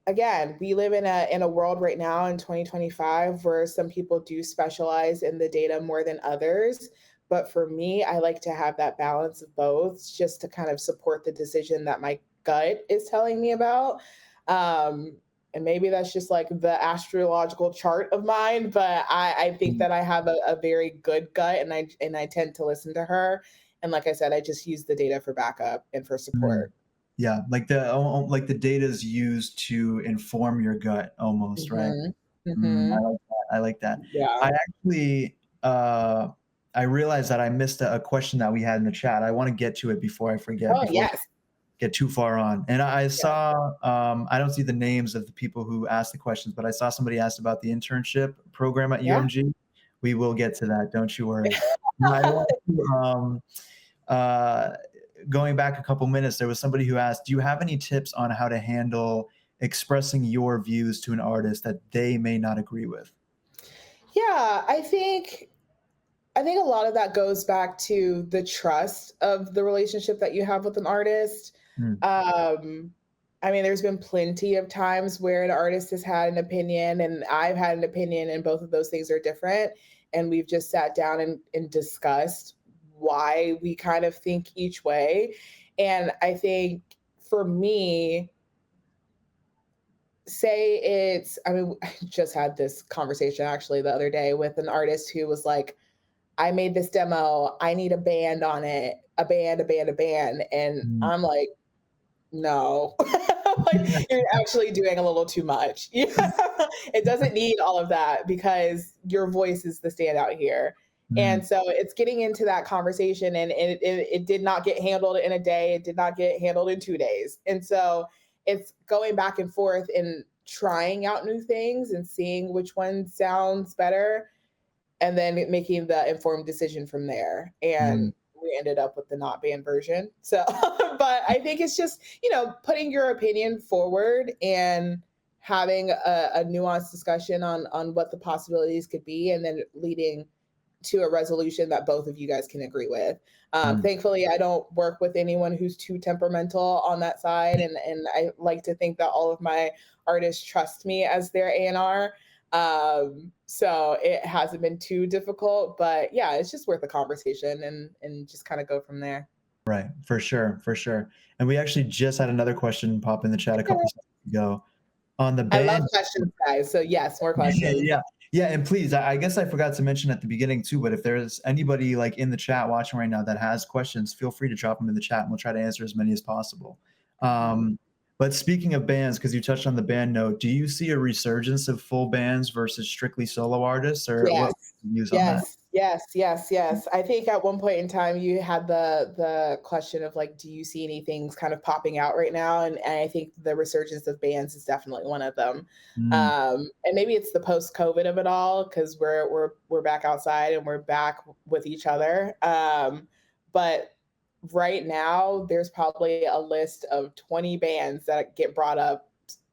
[SPEAKER 2] Again, we live in a world right now in 2025 where some people do specialize in the data more than others. But for me, I like to have that balance of both just to kind of support the decision that my gut is telling me about. Um, and maybe that's just like the astrological chart of mine, but I think
[SPEAKER 1] mm,
[SPEAKER 2] that I have a very good gut, and I tend to listen to her. And like I said, I just use the data for backup and for
[SPEAKER 1] mm.
[SPEAKER 2] support.
[SPEAKER 1] Yeah, like the data is used to inform your gut almost, right?
[SPEAKER 2] Hmm.
[SPEAKER 1] I
[SPEAKER 2] Hmm.
[SPEAKER 1] like that. I like that.
[SPEAKER 2] Yeah.
[SPEAKER 1] I actually, I realized that I missed a question that we had in the chat. I want to get to it before I forget.
[SPEAKER 2] Oh,
[SPEAKER 1] Before
[SPEAKER 2] yes.
[SPEAKER 1] get too far on. And I
[SPEAKER 2] Yeah.
[SPEAKER 1] saw, I don't see the names of the people who asked the questions, but I saw somebody asked about the internship program at
[SPEAKER 2] Yeah.
[SPEAKER 1] UMG. We will get to that. Don't you worry. Now, I want to, uh, going back a couple minutes, there was somebody who asked, do you have any tips on how to handle expressing your views to an artist that they may not agree with?
[SPEAKER 2] Yeah, I think a lot of that goes back to the trust of the relationship that you have with an artist.
[SPEAKER 1] Mm,
[SPEAKER 2] Um, I mean, there's been plenty of times where an artist has had an opinion and I've had an opinion, and both of those things are different. And we've just sat down and discussed why we kind of think each way. And I think for me, say I mean, I just had this conversation actually the other day with an artist who was like, I made this demo. I need a band on it, a band, a band, a band. And
[SPEAKER 1] mm.
[SPEAKER 2] I'm like, no, like you're actually doing a little too much. Yeah. It doesn't need all of that because your voice is the standout here.
[SPEAKER 1] Mm,
[SPEAKER 2] And so it's getting into that conversation, and it did not get handled in a day. It did not get handled in 2 days. And so it's going back and forth and trying out new things and seeing which one sounds better, and then making the informed decision from there.
[SPEAKER 1] mm.
[SPEAKER 2] And we ended up with the not banned version. So, but I think it's just, putting your opinion forward and having a nuanced discussion on what the possibilities could be, and then leading to a resolution that both of you guys can agree with.
[SPEAKER 1] Mm.
[SPEAKER 2] Thankfully, I don't work with anyone who's too temperamental on that side, and I like to think that all of my artists trust me as their A&R. So it hasn't been too difficult, but yeah, it's just worth a conversation, and just kind of go from there.
[SPEAKER 1] Right, for sure, for sure. And we actually just had another question pop in the chat a couple seconds ago on the
[SPEAKER 2] I love
[SPEAKER 1] band.
[SPEAKER 2] questions, guys. So yes, more
[SPEAKER 1] Yeah,
[SPEAKER 2] questions.
[SPEAKER 1] yeah. Yeah, and please, I guess I forgot to mention at the beginning too, but if there's anybody like in the chat watching right now that has questions, feel free to drop them in the chat and we'll try to answer as many as possible.
[SPEAKER 2] Mhm.
[SPEAKER 1] But speaking of bands, because you touched on the band note, do you see a resurgence of full bands versus strictly solo artists, or
[SPEAKER 2] Yes.
[SPEAKER 1] what views on that?
[SPEAKER 2] Yes, yes, yes, yes. I think at one point in time you had the question of like, do you see any things kind of popping out right now? And I think the resurgence of bands is definitely one of them.
[SPEAKER 1] Mm,
[SPEAKER 2] And maybe it's the post-COVID of it all because we're back outside and we're back with each other. But right now there's probably a list of 20 bands that get brought up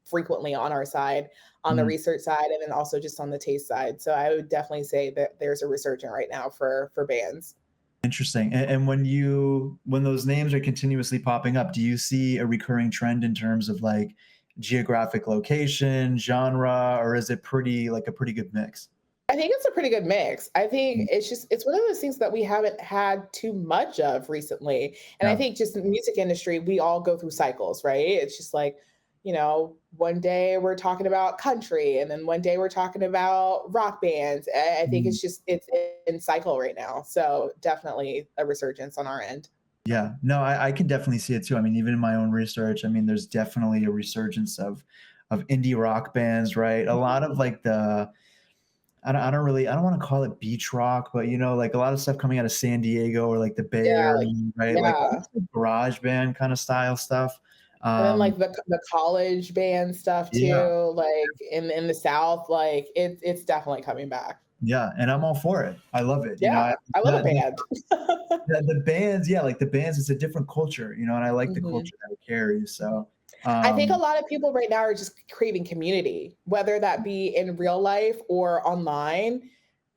[SPEAKER 2] frequently on our side, on the
[SPEAKER 1] mm.
[SPEAKER 2] research side, and then also just on the taste side. So I would definitely say that there's a resurgent right now for bands.
[SPEAKER 1] Interesting. And when those names are continuously popping up, do you see a recurring trend in terms of like geographic location, genre, or is it a pretty good mix?
[SPEAKER 2] I think it's a pretty good mix. I think
[SPEAKER 1] Mm,
[SPEAKER 2] it's one of those things that we haven't had too much of recently. And I
[SPEAKER 1] yeah.
[SPEAKER 2] think just in the music industry, we all go through cycles, right? It's just like, one day we're talking about country, and then one day we're talking about rock bands. I think
[SPEAKER 1] Mm,
[SPEAKER 2] it's in cycle right now. So definitely a resurgence on our end.
[SPEAKER 1] yeah. No, I can definitely see it too. I mean, even in my own research, I mean, there's definitely a resurgence of indie rock bands, right? A lot of like I don't want to call it beach rock, but like a lot of stuff coming out of San Diego or like the Bay
[SPEAKER 2] Yeah,
[SPEAKER 1] Area,
[SPEAKER 2] like
[SPEAKER 1] right? Like
[SPEAKER 2] yeah.
[SPEAKER 1] almost like garage band kind of style stuff.
[SPEAKER 2] And then
[SPEAKER 1] Um,
[SPEAKER 2] like the college band stuff
[SPEAKER 1] yeah,
[SPEAKER 2] too, like in the South, like it's definitely coming back.
[SPEAKER 1] yeah, and I'm all for it. I love it.
[SPEAKER 2] Yeah, I love a
[SPEAKER 1] The,
[SPEAKER 2] band.
[SPEAKER 1] the bands, yeah, like the bands, it's a different culture, and I like the
[SPEAKER 2] Mhm.
[SPEAKER 1] culture that it carries. So,
[SPEAKER 2] I think a
[SPEAKER 1] um,
[SPEAKER 2] lot of people right now are just craving community, whether that be in real life or online.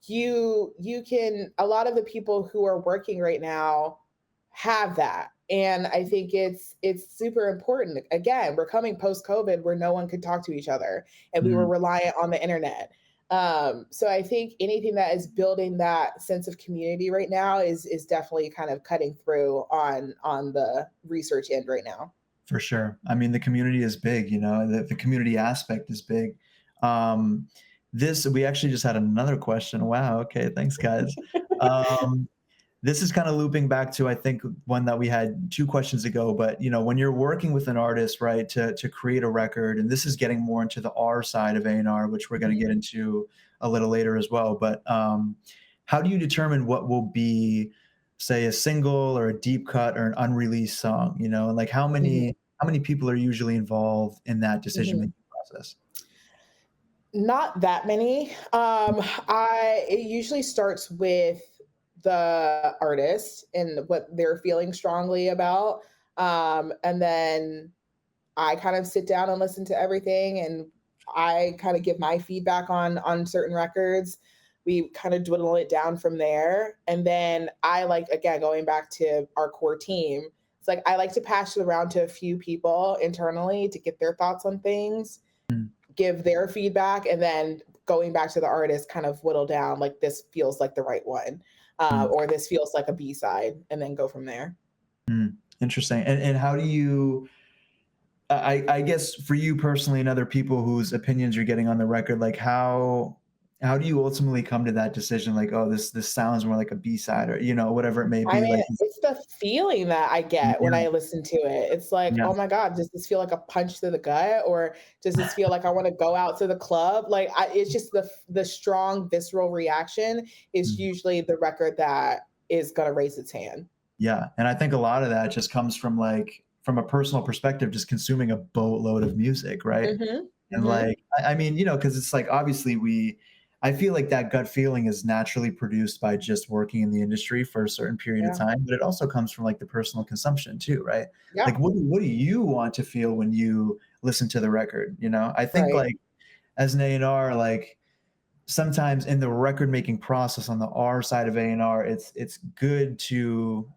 [SPEAKER 2] You can A lot of the people who are working right now have that. And I think it's super important. Again, we're coming post COVID where no one could talk to each other and we were
[SPEAKER 1] mm,
[SPEAKER 2] reliant on the internet. So I think anything that is building that sense of community right now is definitely kind of cutting through on the research end right now.
[SPEAKER 1] for sure. I mean, the community is big. The community aspect is big. Um, this we actually just had another question. Wow. Okay. Thanks, guys. Um, this is kind of looping back to I think one that we had 2 questions ago. But when you're working with an artist, right, to create a record, and this is getting more into the R side of A&R, which we're going to get into a little later as well. But how do you determine what will be say a single or a deep cut or an unreleased song, you know, and like
[SPEAKER 2] Mhm,
[SPEAKER 1] how many people are usually involved in that decision
[SPEAKER 2] mhm.
[SPEAKER 1] making process?
[SPEAKER 2] Not that many. I It usually starts with the artist and what they're feeling strongly about. And then I kind of sit down and listen to everything, and I kind of give my feedback on certain records. We kind of dwindle it down from there. And then I like, again, going back to our core team, it's like I like to pass it around to a few people internally to get their thoughts on things,
[SPEAKER 1] Mm,
[SPEAKER 2] give their feedback, and then going back to the artist, kind of whittle down like this feels like the right one,
[SPEAKER 1] mm,
[SPEAKER 2] or this feels like a B side, and then go from there.
[SPEAKER 1] mm. Interesting. And how do you I guess for you personally and other people whose opinions you're getting on the record, like how do you ultimately come to that decision? Like, oh, this sounds more like a B side, or you know, whatever it may
[SPEAKER 2] I
[SPEAKER 1] be.
[SPEAKER 2] mean,
[SPEAKER 1] Like,
[SPEAKER 2] it's the feeling that I get when
[SPEAKER 1] yeah,
[SPEAKER 2] I listen to it. It's like,
[SPEAKER 1] yeah,
[SPEAKER 2] "Oh my god, does this feel like a punch to the gut, or does this feel like I wanna go out to the club?" Like, it's just the strong visceral reaction is
[SPEAKER 1] mm,
[SPEAKER 2] usually the record that is gonna raise its hand.
[SPEAKER 1] yeah. And I think a lot of that just comes from like from a personal perspective, just consuming a boatload of music, right?
[SPEAKER 2] Mhm,
[SPEAKER 1] And
[SPEAKER 2] mhm.
[SPEAKER 1] like, I mean, you know, because it's like obviously I feel like that gut feeling is naturally produced by just working in the industry for a certain period of
[SPEAKER 2] Yeah,
[SPEAKER 1] time, but it also comes from like the personal consumption too, right? Like,
[SPEAKER 2] yeah,
[SPEAKER 1] what do you want to feel when you listen to the record? You know, I think
[SPEAKER 2] right.
[SPEAKER 1] like as an A&R, like sometimes in the record making process on the R side of A&R, it's good to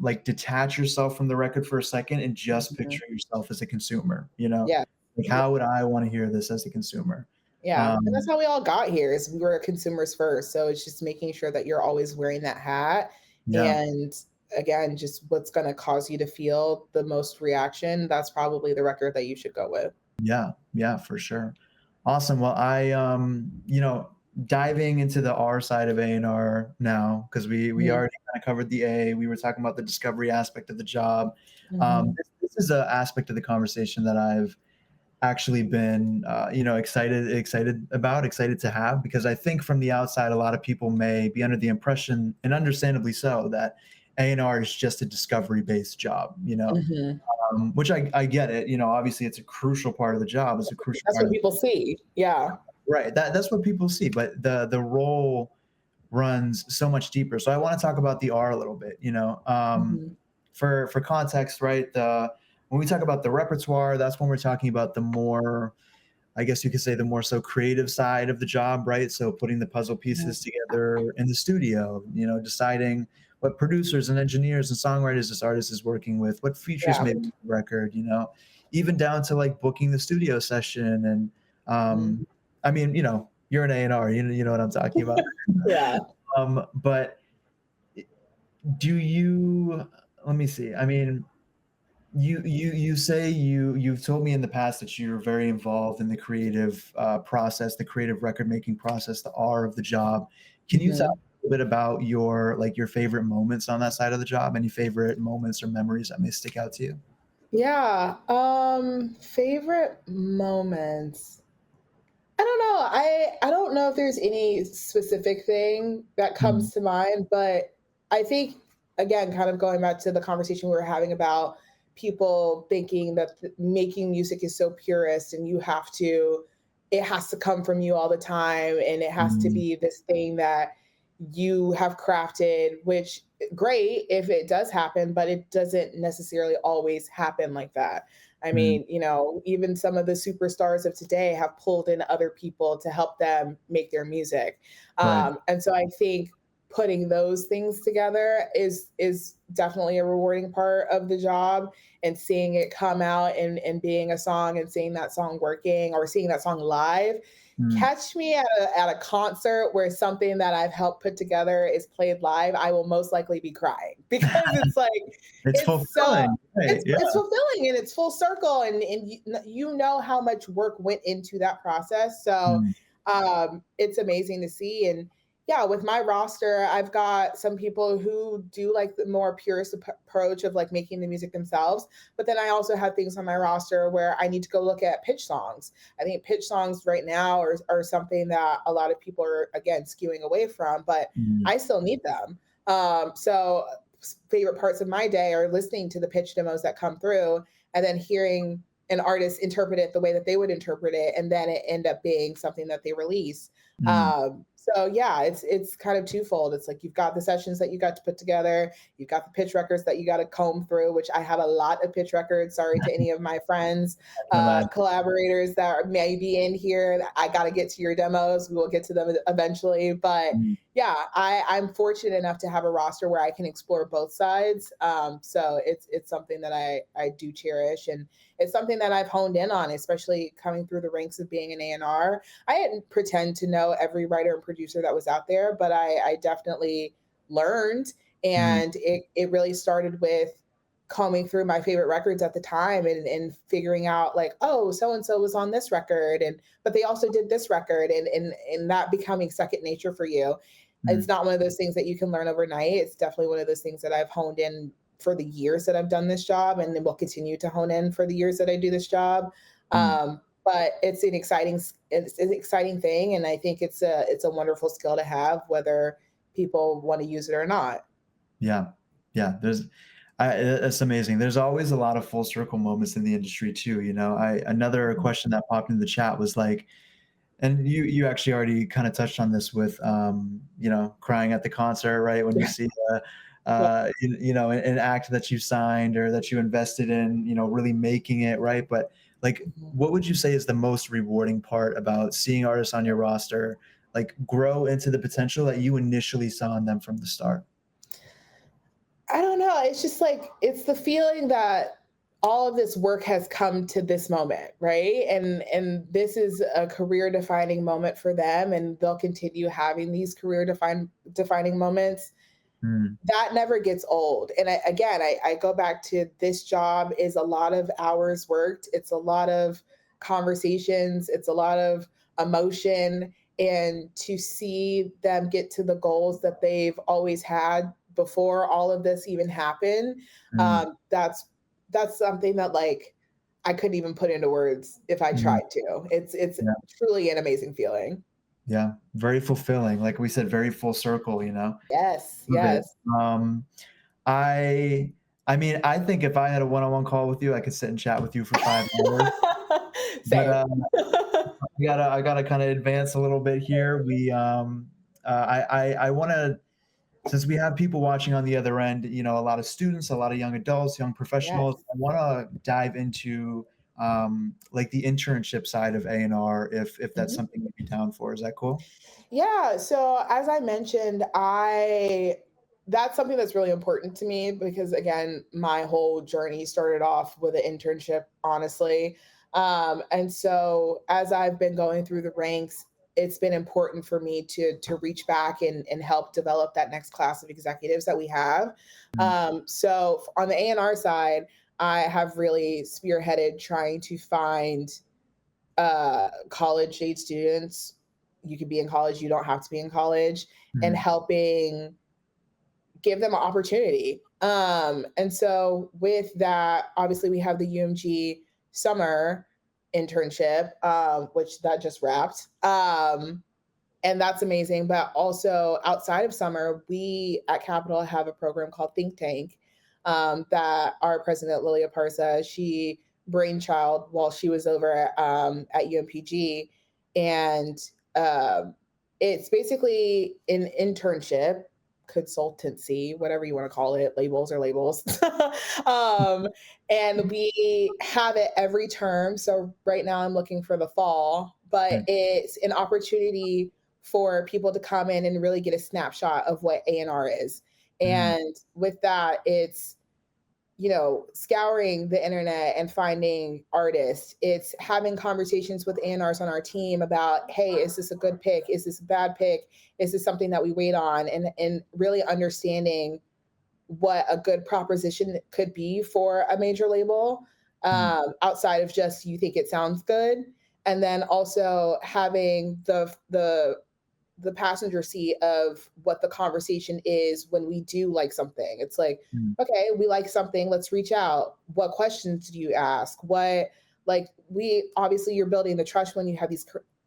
[SPEAKER 1] like detach yourself from the record for a second and just
[SPEAKER 2] Mhm.
[SPEAKER 1] picture yourself as a consumer. You know,
[SPEAKER 2] Yeah,
[SPEAKER 1] like
[SPEAKER 2] yeah,
[SPEAKER 1] how would I want to hear this as a consumer?
[SPEAKER 2] yeah, and that's
[SPEAKER 1] Um,
[SPEAKER 2] how we all got here is we were consumers first, so it's just making sure that you're always wearing that hat,
[SPEAKER 1] yeah,
[SPEAKER 2] and again, just what's gonna cause you to feel the most reaction, that's probably the record that you should go with.
[SPEAKER 1] yeah, yeah, for sure. Awesome. Well, you know, diving into the R side of A&R now, because we
[SPEAKER 2] Mhm,
[SPEAKER 1] already kind of covered the A. We were talking about the discovery aspect of the job.
[SPEAKER 2] mhm,
[SPEAKER 1] This is an aspect of the conversation that I've actually been you know excited to have, because I think from the outside a lot of people may be under the impression, and understandably so, that A&R is just a discovery based job, you know,
[SPEAKER 2] mhm.
[SPEAKER 1] which I get it, you know, obviously it's a crucial part of the job, it's a crucial
[SPEAKER 2] That's
[SPEAKER 1] part
[SPEAKER 2] what
[SPEAKER 1] of
[SPEAKER 2] people see. Yeah.
[SPEAKER 1] right, that's what people see, but the role runs so much deeper. So I want to talk about the R a little bit, you know.
[SPEAKER 2] Mhm,
[SPEAKER 1] For context, right, the when we talk about the repertoire, that's when we're talking about the more, I guess you could say, the more so creative side of the job, right? So putting the puzzle
[SPEAKER 2] mhm.
[SPEAKER 1] pieces together in the studio, you know, deciding what producers and engineers and songwriters this artist is working with, what features
[SPEAKER 2] Yeah.
[SPEAKER 1] may be on the record, you know, even down to like booking the studio session. And
[SPEAKER 2] Mhm.
[SPEAKER 1] I mean, you know, you're an A&R, you know what I'm talking about.
[SPEAKER 2] Yeah.
[SPEAKER 1] But do you, let me see. I mean, you say you've told me in the past that you're very involved in the creative process, the creative record making process, the R of the job. Can you tell
[SPEAKER 2] Mhm.
[SPEAKER 1] me a bit about your like your favorite moments on that side of the job? Any favorite moments or memories that may stick out to you?
[SPEAKER 2] Yeah, favorite moments. I don't know. I don't know if there's any specific thing that
[SPEAKER 1] Mm,
[SPEAKER 2] comes to mind, but I think again, kind of going back to the conversation we were having about people thinking that making music is so purist and it has to come from you all the time and it has to
[SPEAKER 1] mm,
[SPEAKER 2] be this thing that you have crafted, which great if it does happen, but it doesn't necessarily always happen like that. I
[SPEAKER 1] mm,
[SPEAKER 2] mean, even some of the superstars of today have pulled in other people to help them make their music.
[SPEAKER 1] right.
[SPEAKER 2] And so I think putting those things together is definitely a rewarding part of the job, and seeing it come out and being a song and seeing that song working or seeing that song live.
[SPEAKER 1] Mm.
[SPEAKER 2] Catch me at a concert where something that I've helped put together is played live. I will most likely be crying because it's like
[SPEAKER 1] It's
[SPEAKER 2] it's so
[SPEAKER 1] fulfilling, right? Yeah.
[SPEAKER 2] it's fulfilling and it's full circle, and you know how much work went into that process. So
[SPEAKER 1] Mm,
[SPEAKER 2] it's amazing to see. And yeah, with my roster, I've got some people who do like the more purist approach of like making the music themselves. But then I also have things on my roster where I need to go look at pitch songs. I think pitch songs right now are something that a lot of people are again skewing away from, but
[SPEAKER 1] mm,
[SPEAKER 2] I still need them. So favorite parts of my day are listening to the pitch demos that come through and then hearing an artist interpret it the way that they would interpret it, and then it end up being something that they release.
[SPEAKER 1] Mm,
[SPEAKER 2] So yeah, it's kind of twofold. It's like you've got the sessions that you got to put together, you've got the pitch records that you got to comb through, which I have a lot of pitch records. Sorry to any of my friends,
[SPEAKER 1] I can imagine.
[SPEAKER 2] collaborators that may be in here. I got to get to your demos. We will get to them eventually, but
[SPEAKER 1] Mm,
[SPEAKER 2] yeah, I'm fortunate enough to have a roster where I can explore both sides. So it's something that I do cherish, and it's something that I've honed in on, especially coming through the ranks of being an A&R. I didn't pretend to know every writer and producer that was out there, but I definitely learned,
[SPEAKER 1] mm,
[SPEAKER 2] and it really started with combing through my favorite records at the time, and figuring out like, oh, so and so was on this record, and but they also did this record, and that becoming second nature for you. It's
[SPEAKER 1] mm,
[SPEAKER 2] not one of those things that you can learn overnight. It's definitely one of those things that I've honed in for the years that I've done this job, and then will continue to hone in for the years that I do this job.
[SPEAKER 1] mm.
[SPEAKER 2] But it's an exciting thing, and I think it's a wonderful skill to have, whether people want to use it or not.
[SPEAKER 1] Yeah. Yeah. It's amazing. There's always a lot of full circle moments in the industry too. Another question that popped in the chat was like, and you actually already kind of touched on this with, crying at the concert, right? When you
[SPEAKER 2] Yeah.
[SPEAKER 1] see,
[SPEAKER 2] Yeah.
[SPEAKER 1] an act that you signed or that you invested in, really making it, right? But like,
[SPEAKER 2] Mhm.
[SPEAKER 1] what would you say is the most rewarding part about seeing artists on your roster, like grow into the potential that you initially saw in them from the start?
[SPEAKER 2] I don't know. It's just like it's the feeling that all of this work has come to this moment, right? And this is a career defining moment for them, and they'll continue having these defining moments.
[SPEAKER 1] Mm,
[SPEAKER 2] That never gets old. And I go back to, this job is a lot of hours worked. It's a lot of conversations. It's a lot of emotion. And to see them get to the goals that they've always had before all of this even happened,
[SPEAKER 1] mm,
[SPEAKER 2] that's something that like I couldn't even put into words if I
[SPEAKER 1] mm.
[SPEAKER 2] tried to. It's
[SPEAKER 1] Yeah.
[SPEAKER 2] truly an amazing feeling.
[SPEAKER 1] Yeah. Very fulfilling. Like we said, very full circle.
[SPEAKER 2] Yes,
[SPEAKER 1] Love it.
[SPEAKER 2] yes.
[SPEAKER 1] Um, I I mean, I think if I had a one-on-one call with you, I could sit and chat with you for 5 hours. But,
[SPEAKER 2] Same.
[SPEAKER 1] I gotta kinda advance a little bit here. I wanna, since we have people watching on the other end, a lot of students, a lot of young adults, young professionals,
[SPEAKER 2] Yes.
[SPEAKER 1] I wanna dive into, like, the internship side of A&R if that's
[SPEAKER 2] Mhm.
[SPEAKER 1] something you'd be down for. Is that cool?
[SPEAKER 2] Yeah, so as I mentioned, I that's something that's really important to me because again, my whole journey started off with an internship, honestly. And so as I've been going through the ranks, it's been important for me to reach back and help develop that next class of executives that we have.
[SPEAKER 1] Mm,
[SPEAKER 2] So on the A&R side, I have really spearheaded trying to find college age students. You could be in college, you don't have to be in college, and
[SPEAKER 1] mhm,
[SPEAKER 2] helping give them an opportunity. And so with that, obviously we have the UMG summer internship, which that just wrapped. And that's amazing. But also outside of summer, we at Capital have a program called Think Tank, that our president, Lilia Parsa, she brainchild while she was over at UMPG. And um, it's basically an internship, consultancy, whatever you want to call it, labels are labels. um, and we have it every term. So right now I'm looking for the fall, but
[SPEAKER 1] mm,
[SPEAKER 2] it's an opportunity for people to come in and really get a snapshot of what A&R is.
[SPEAKER 1] mhm,
[SPEAKER 2] And with that, it's, scouring the internet and finding artists. It's having conversations with A&Rs on our team about, hey, is this a good pick? Is this a bad pick? Is this something that we wait on? And really understanding what a good proposition could be for a major label,
[SPEAKER 1] mm,
[SPEAKER 2] outside of just you think it sounds good. And then also having the passenger seat of what the conversation is when we do like something. It's like,
[SPEAKER 1] mm,
[SPEAKER 2] okay, we like something, let's reach out. What questions do you ask? What, like, we obviously you're building the trust when you have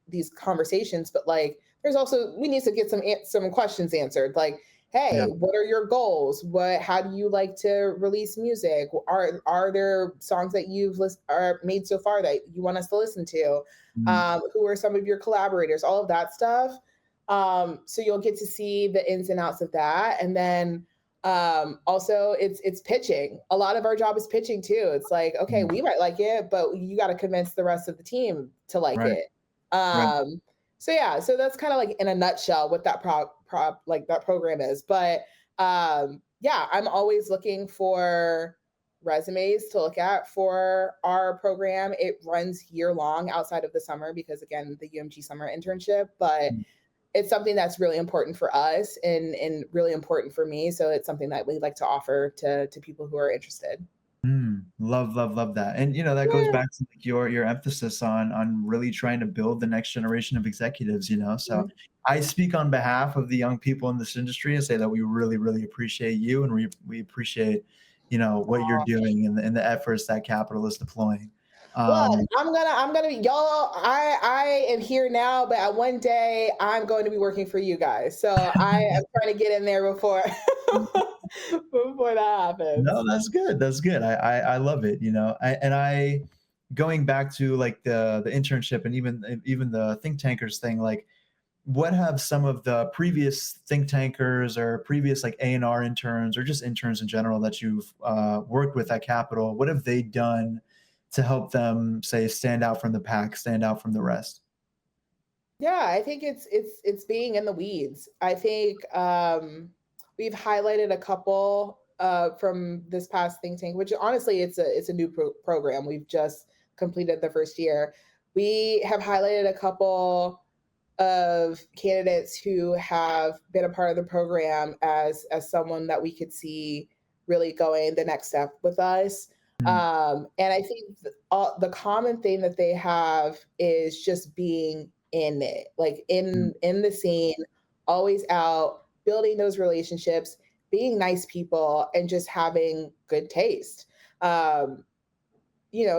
[SPEAKER 2] these conversations, but like there's also we need to get some questions answered. Like,
[SPEAKER 1] Yeah.
[SPEAKER 2] hey, what are your goals? How do you like to release music? Are there songs that are made so far that you want us to listen to?
[SPEAKER 1] Mm.
[SPEAKER 2] Who are some of your collaborators? All of that stuff. So you'll get to see the ins and outs of that. And then also it's pitching. A lot of our job is pitching too. It's like, okay,
[SPEAKER 1] Mm.
[SPEAKER 2] we might like it, but you got to convince the rest of the team to like
[SPEAKER 1] Right.
[SPEAKER 2] it.
[SPEAKER 1] Right.
[SPEAKER 2] So yeah, so that's kind of like in a nutshell what that like that program is. But yeah, I'm always looking for resumes to look at for our program. It runs year long outside of the summer because again, the UMG summer internship, but
[SPEAKER 1] Mm.
[SPEAKER 2] it's something that's really important for us and really important for me. So it's something that we like to offer to people who are interested.
[SPEAKER 1] Mm, love, love, love that. And that goes
[SPEAKER 2] Yeah.
[SPEAKER 1] back to like your emphasis on really trying to build the next generation of executives. So
[SPEAKER 2] Mhm.
[SPEAKER 1] I speak on behalf of the young people in this industry and say that we really, really appreciate you and we appreciate, what you're doing and the efforts that Capital is deploying.
[SPEAKER 2] Look,
[SPEAKER 1] Um,
[SPEAKER 2] I'm gonna y'all. I am here now, but at one day I'm going to be working for you guys. So I am trying to get in there before before that
[SPEAKER 1] no,
[SPEAKER 2] happens.
[SPEAKER 1] that's good. That's good. I love it. And going back to like the internship and even the think tankers thing, like what have some of the previous think tankers or previous like A&R interns or just interns in general that you've worked with at Capital, what have they done to help them say stand out from the pack, stand out from the rest?
[SPEAKER 2] Yeah, I think it's being in the weeds. I think we've highlighted a couple from this past think tank, which honestly it's a new program. We've just completed the first year. We have highlighted a couple of candidates who have been a part of the program as someone that we could see really going the next step with us.
[SPEAKER 1] Mm,
[SPEAKER 2] And I think the common thing that they have is just being in it, like
[SPEAKER 1] mm,
[SPEAKER 2] in the scene, always out, building those relationships, being nice people, and just having good taste. Um,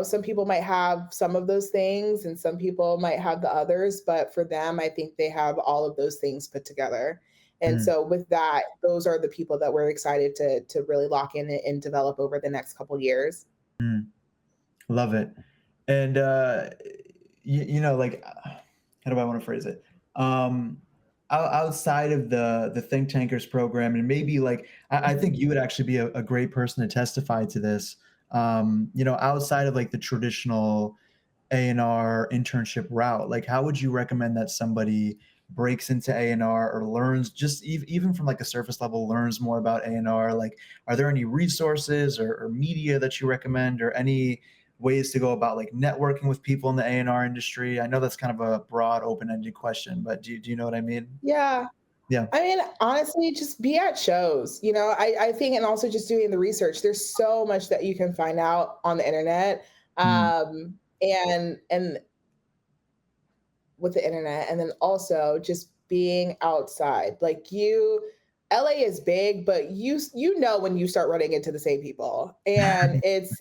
[SPEAKER 2] some people might have some of those things and some people might have the others, but for them, I think they have all of those things put together. And
[SPEAKER 1] mm,
[SPEAKER 2] so with that, those are the people that we're excited to really lock in and develop over the next couple years.
[SPEAKER 1] mm. Love it. And like how do I want to phrase it? Um, outside of the think tankers program, and maybe like I think you would actually be a great person to testify to this. Outside of like the traditional A&R internship route, like how would you recommend that somebody breaks into A&R or learns just even from like a surface level learns more about A&R? Like, are there any resources or media that you recommend or any ways to go about like networking with people in the A&R industry? I know that's kind of a broad, open-ended question, but do you know what I mean?
[SPEAKER 2] Yeah.
[SPEAKER 1] Yeah.
[SPEAKER 2] I mean, honestly, just be at shows. I think, and also just doing the research. There's so much that you can find out on the internet.
[SPEAKER 1] Mm,
[SPEAKER 2] And with the internet and then also just being outside like LA is big but you know when you start running into the same people and it's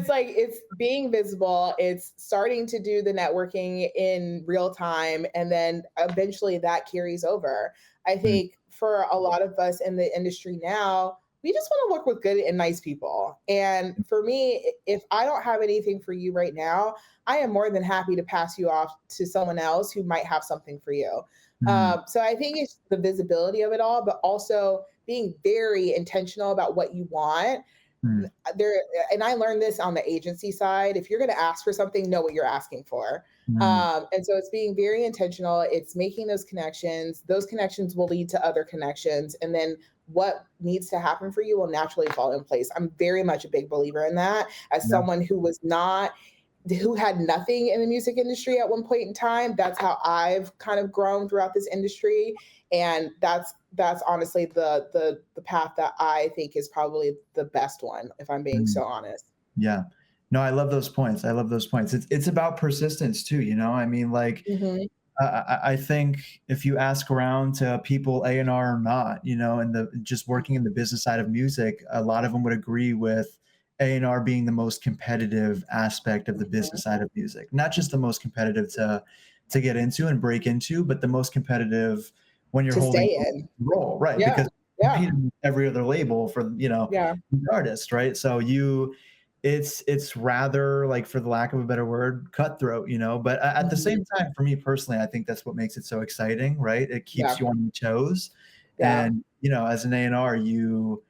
[SPEAKER 2] like it's being visible, it's starting to do the networking in real time and then eventually that carries over. I
[SPEAKER 1] mm,
[SPEAKER 2] think for a lot of us in the industry now we just want to work with good and nice people, and for me if I don't have anything for you right now I am more than happy to pass you off to someone else who might have something for you.
[SPEAKER 1] mm,
[SPEAKER 2] So I think it's the visibility of it all, but also being very intentional about what you want.
[SPEAKER 1] mm,
[SPEAKER 2] There, and I learned this on the agency side. If you're going to ask for something, know what you're asking for.
[SPEAKER 1] mm,
[SPEAKER 2] And so it's being very intentional. It's making those connections. Those connections will lead to other connections, and then what needs to happen for you will naturally fall in place. I'm very much a big believer in that. As
[SPEAKER 1] yeah.
[SPEAKER 2] someone who had nothing in the music industry at one point in time, that's how I've kind of grown throughout this industry, and that's honestly the path that I think is probably the best one if I'm being
[SPEAKER 1] Mm.
[SPEAKER 2] so honest.
[SPEAKER 1] Yeah. No, I love those points. I love those points. It's about persistence too. I mean, like
[SPEAKER 2] Mhm.
[SPEAKER 1] I think if you ask around to people A&R or not, and the just working in the business side of music, a lot of them would agree with A&R being the most competitive aspect of the
[SPEAKER 2] Mhm.
[SPEAKER 1] business side of music. Not just the most competitive to get into and break into, but the most competitive when you're
[SPEAKER 2] To
[SPEAKER 1] holding
[SPEAKER 2] stay in.
[SPEAKER 1] role, right?
[SPEAKER 2] Yeah.
[SPEAKER 1] Because
[SPEAKER 2] Yeah.
[SPEAKER 1] competing with every other label for,
[SPEAKER 2] Yeah.
[SPEAKER 1] the artist, right? So it's rather, like, for the lack of a better word, cutthroat, but at the same
[SPEAKER 2] Mhm.
[SPEAKER 1] time, for me personally, I think that's what makes it so exciting, right? It keeps
[SPEAKER 2] Yeah.
[SPEAKER 1] you on your toes.
[SPEAKER 2] Yeah.
[SPEAKER 1] And, as an A&R, you're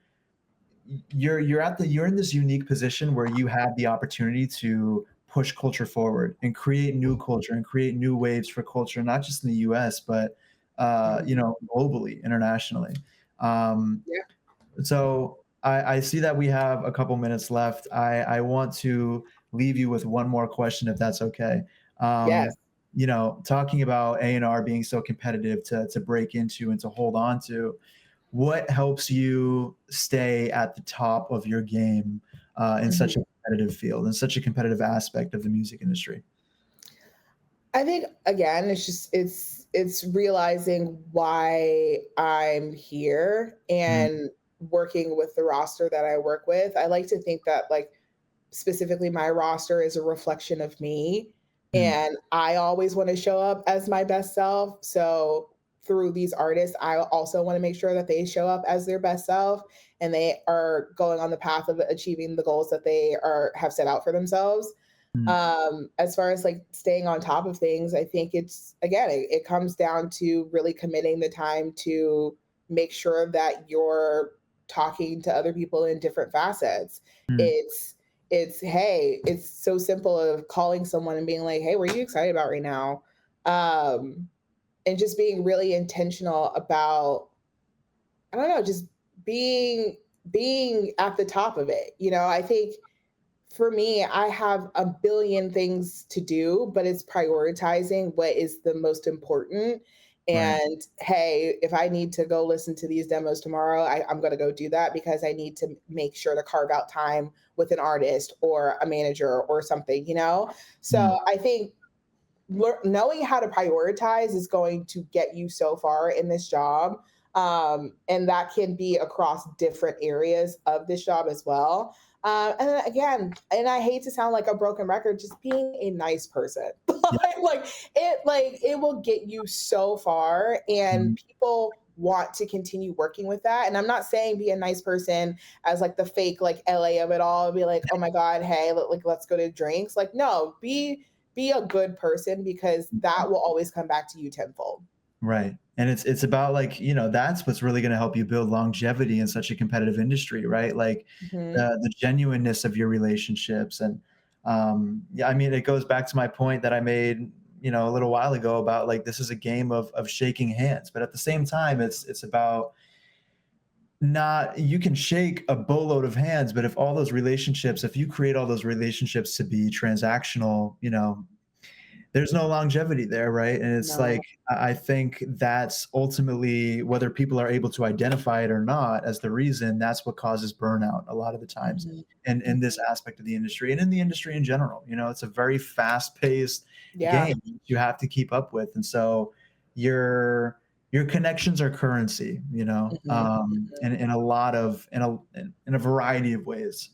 [SPEAKER 1] in this unique position where you have the opportunity to push culture forward and create new culture and create new waves for culture, not just in the US, but
[SPEAKER 2] Mhm.
[SPEAKER 1] globally, internationally. Um,
[SPEAKER 2] Yeah.
[SPEAKER 1] so I see that we have a couple minutes left. I want to leave you with one more question, if that's okay.
[SPEAKER 2] Yes.
[SPEAKER 1] Talking about A&R being so competitive to break into and to hold on to, what helps you stay at the top of your game in such a
[SPEAKER 2] Mhm.
[SPEAKER 1] competitive field, in such a competitive aspect of the music industry?
[SPEAKER 2] I think again, it's realizing why I'm here
[SPEAKER 1] Mm,
[SPEAKER 2] and working with the roster that I work with. I like to think that like specifically my roster is a reflection of me,
[SPEAKER 1] mm,
[SPEAKER 2] and I always want to show up as my best self. So through these artists, I also want to make sure that they show up as their best self and they are going on the path of achieving the goals that they are have set out for themselves.
[SPEAKER 1] mm,
[SPEAKER 2] As far as like staying on top of things, I think it's again, it comes down to really committing the time to make sure that you're talking to other people in different facets.
[SPEAKER 1] mm,
[SPEAKER 2] It's hey, it's so simple of calling someone and being like, hey, what are you excited about right now? Um, and just being really intentional about, I don't know, just being at the top of it. I think for me, I have a billion things to do, but it's prioritizing what is the most important.
[SPEAKER 1] right.
[SPEAKER 2] And hey, if I need to go listen to these demos tomorrow, I'm going to go do that because I need to make sure to carve out time with an artist or a manager or something.
[SPEAKER 1] Mm,
[SPEAKER 2] So I think knowing how to prioritize is going to get you so far in this job. And that can be across different areas of this job as well. And then again, and I hate to sound like a broken record, just being a nice person,
[SPEAKER 1] yeah,
[SPEAKER 2] like it will get you so far, and
[SPEAKER 1] mm,
[SPEAKER 2] people want to continue working with that. And I'm not saying be a nice person as like the fake like LA of it all, be like, oh my God, hey, like let's go to drinks. Like, no, be a good person because that will always come back to you tenfold.
[SPEAKER 1] right. And it's about, like, that's what's really going to help you build longevity in such a competitive industry, right? Like
[SPEAKER 2] Mhm.
[SPEAKER 1] the genuineness of your relationships. And yeah, I mean, it goes back to my point that I made, a little while ago about, like, this is a game of shaking hands, but at the same time, it's about, not you can shake a boatload of hands, but if you create all those relationships to be transactional, there's no longevity there, right? And it's like,
[SPEAKER 2] No.
[SPEAKER 1] I think that's ultimately, whether people are able to identify it or not as the reason, that's what causes burnout a lot of the times
[SPEAKER 2] Mhm.
[SPEAKER 1] in this
[SPEAKER 2] Mhm.
[SPEAKER 1] aspect of the industry and in the industry in general. It's a very fast-paced
[SPEAKER 2] Yeah.
[SPEAKER 1] game you have to keep up with. And so your connections are currency,
[SPEAKER 2] Mhm.
[SPEAKER 1] in a lot of in a variety of ways.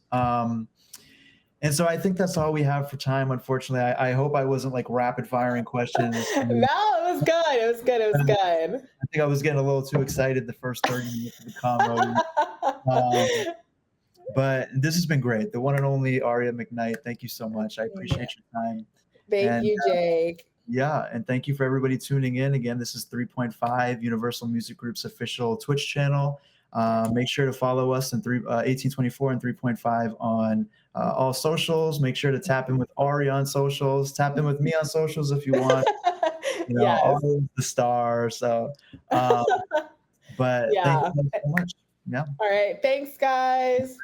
[SPEAKER 1] And so I think that's all we have for time. Unfortunately, I hope I wasn't, like, rapid firing questions.
[SPEAKER 2] No, it was good. It was good. It was good.
[SPEAKER 1] I think I was getting a little too excited the first 30 minutes of the convo. Um, but this has been great. The one and only Aria McKnight. Thank you so much. I
[SPEAKER 2] Yeah.
[SPEAKER 1] appreciate your time.
[SPEAKER 2] Thank
[SPEAKER 1] And
[SPEAKER 2] you, Jake.
[SPEAKER 1] yeah, and thank you for everybody tuning in. Again, this is 3.5 Universal Music Group's official Twitch channel. Make sure to follow us in 1824 and 3.5 on all socials. Make sure to tap in with Ari on socials. Tap in with me on socials if you want.
[SPEAKER 2] Yes.
[SPEAKER 1] Ari is the star. So, um, but thank
[SPEAKER 2] Yeah.
[SPEAKER 1] you guys so much. Yeah.
[SPEAKER 2] All right. Thanks, guys.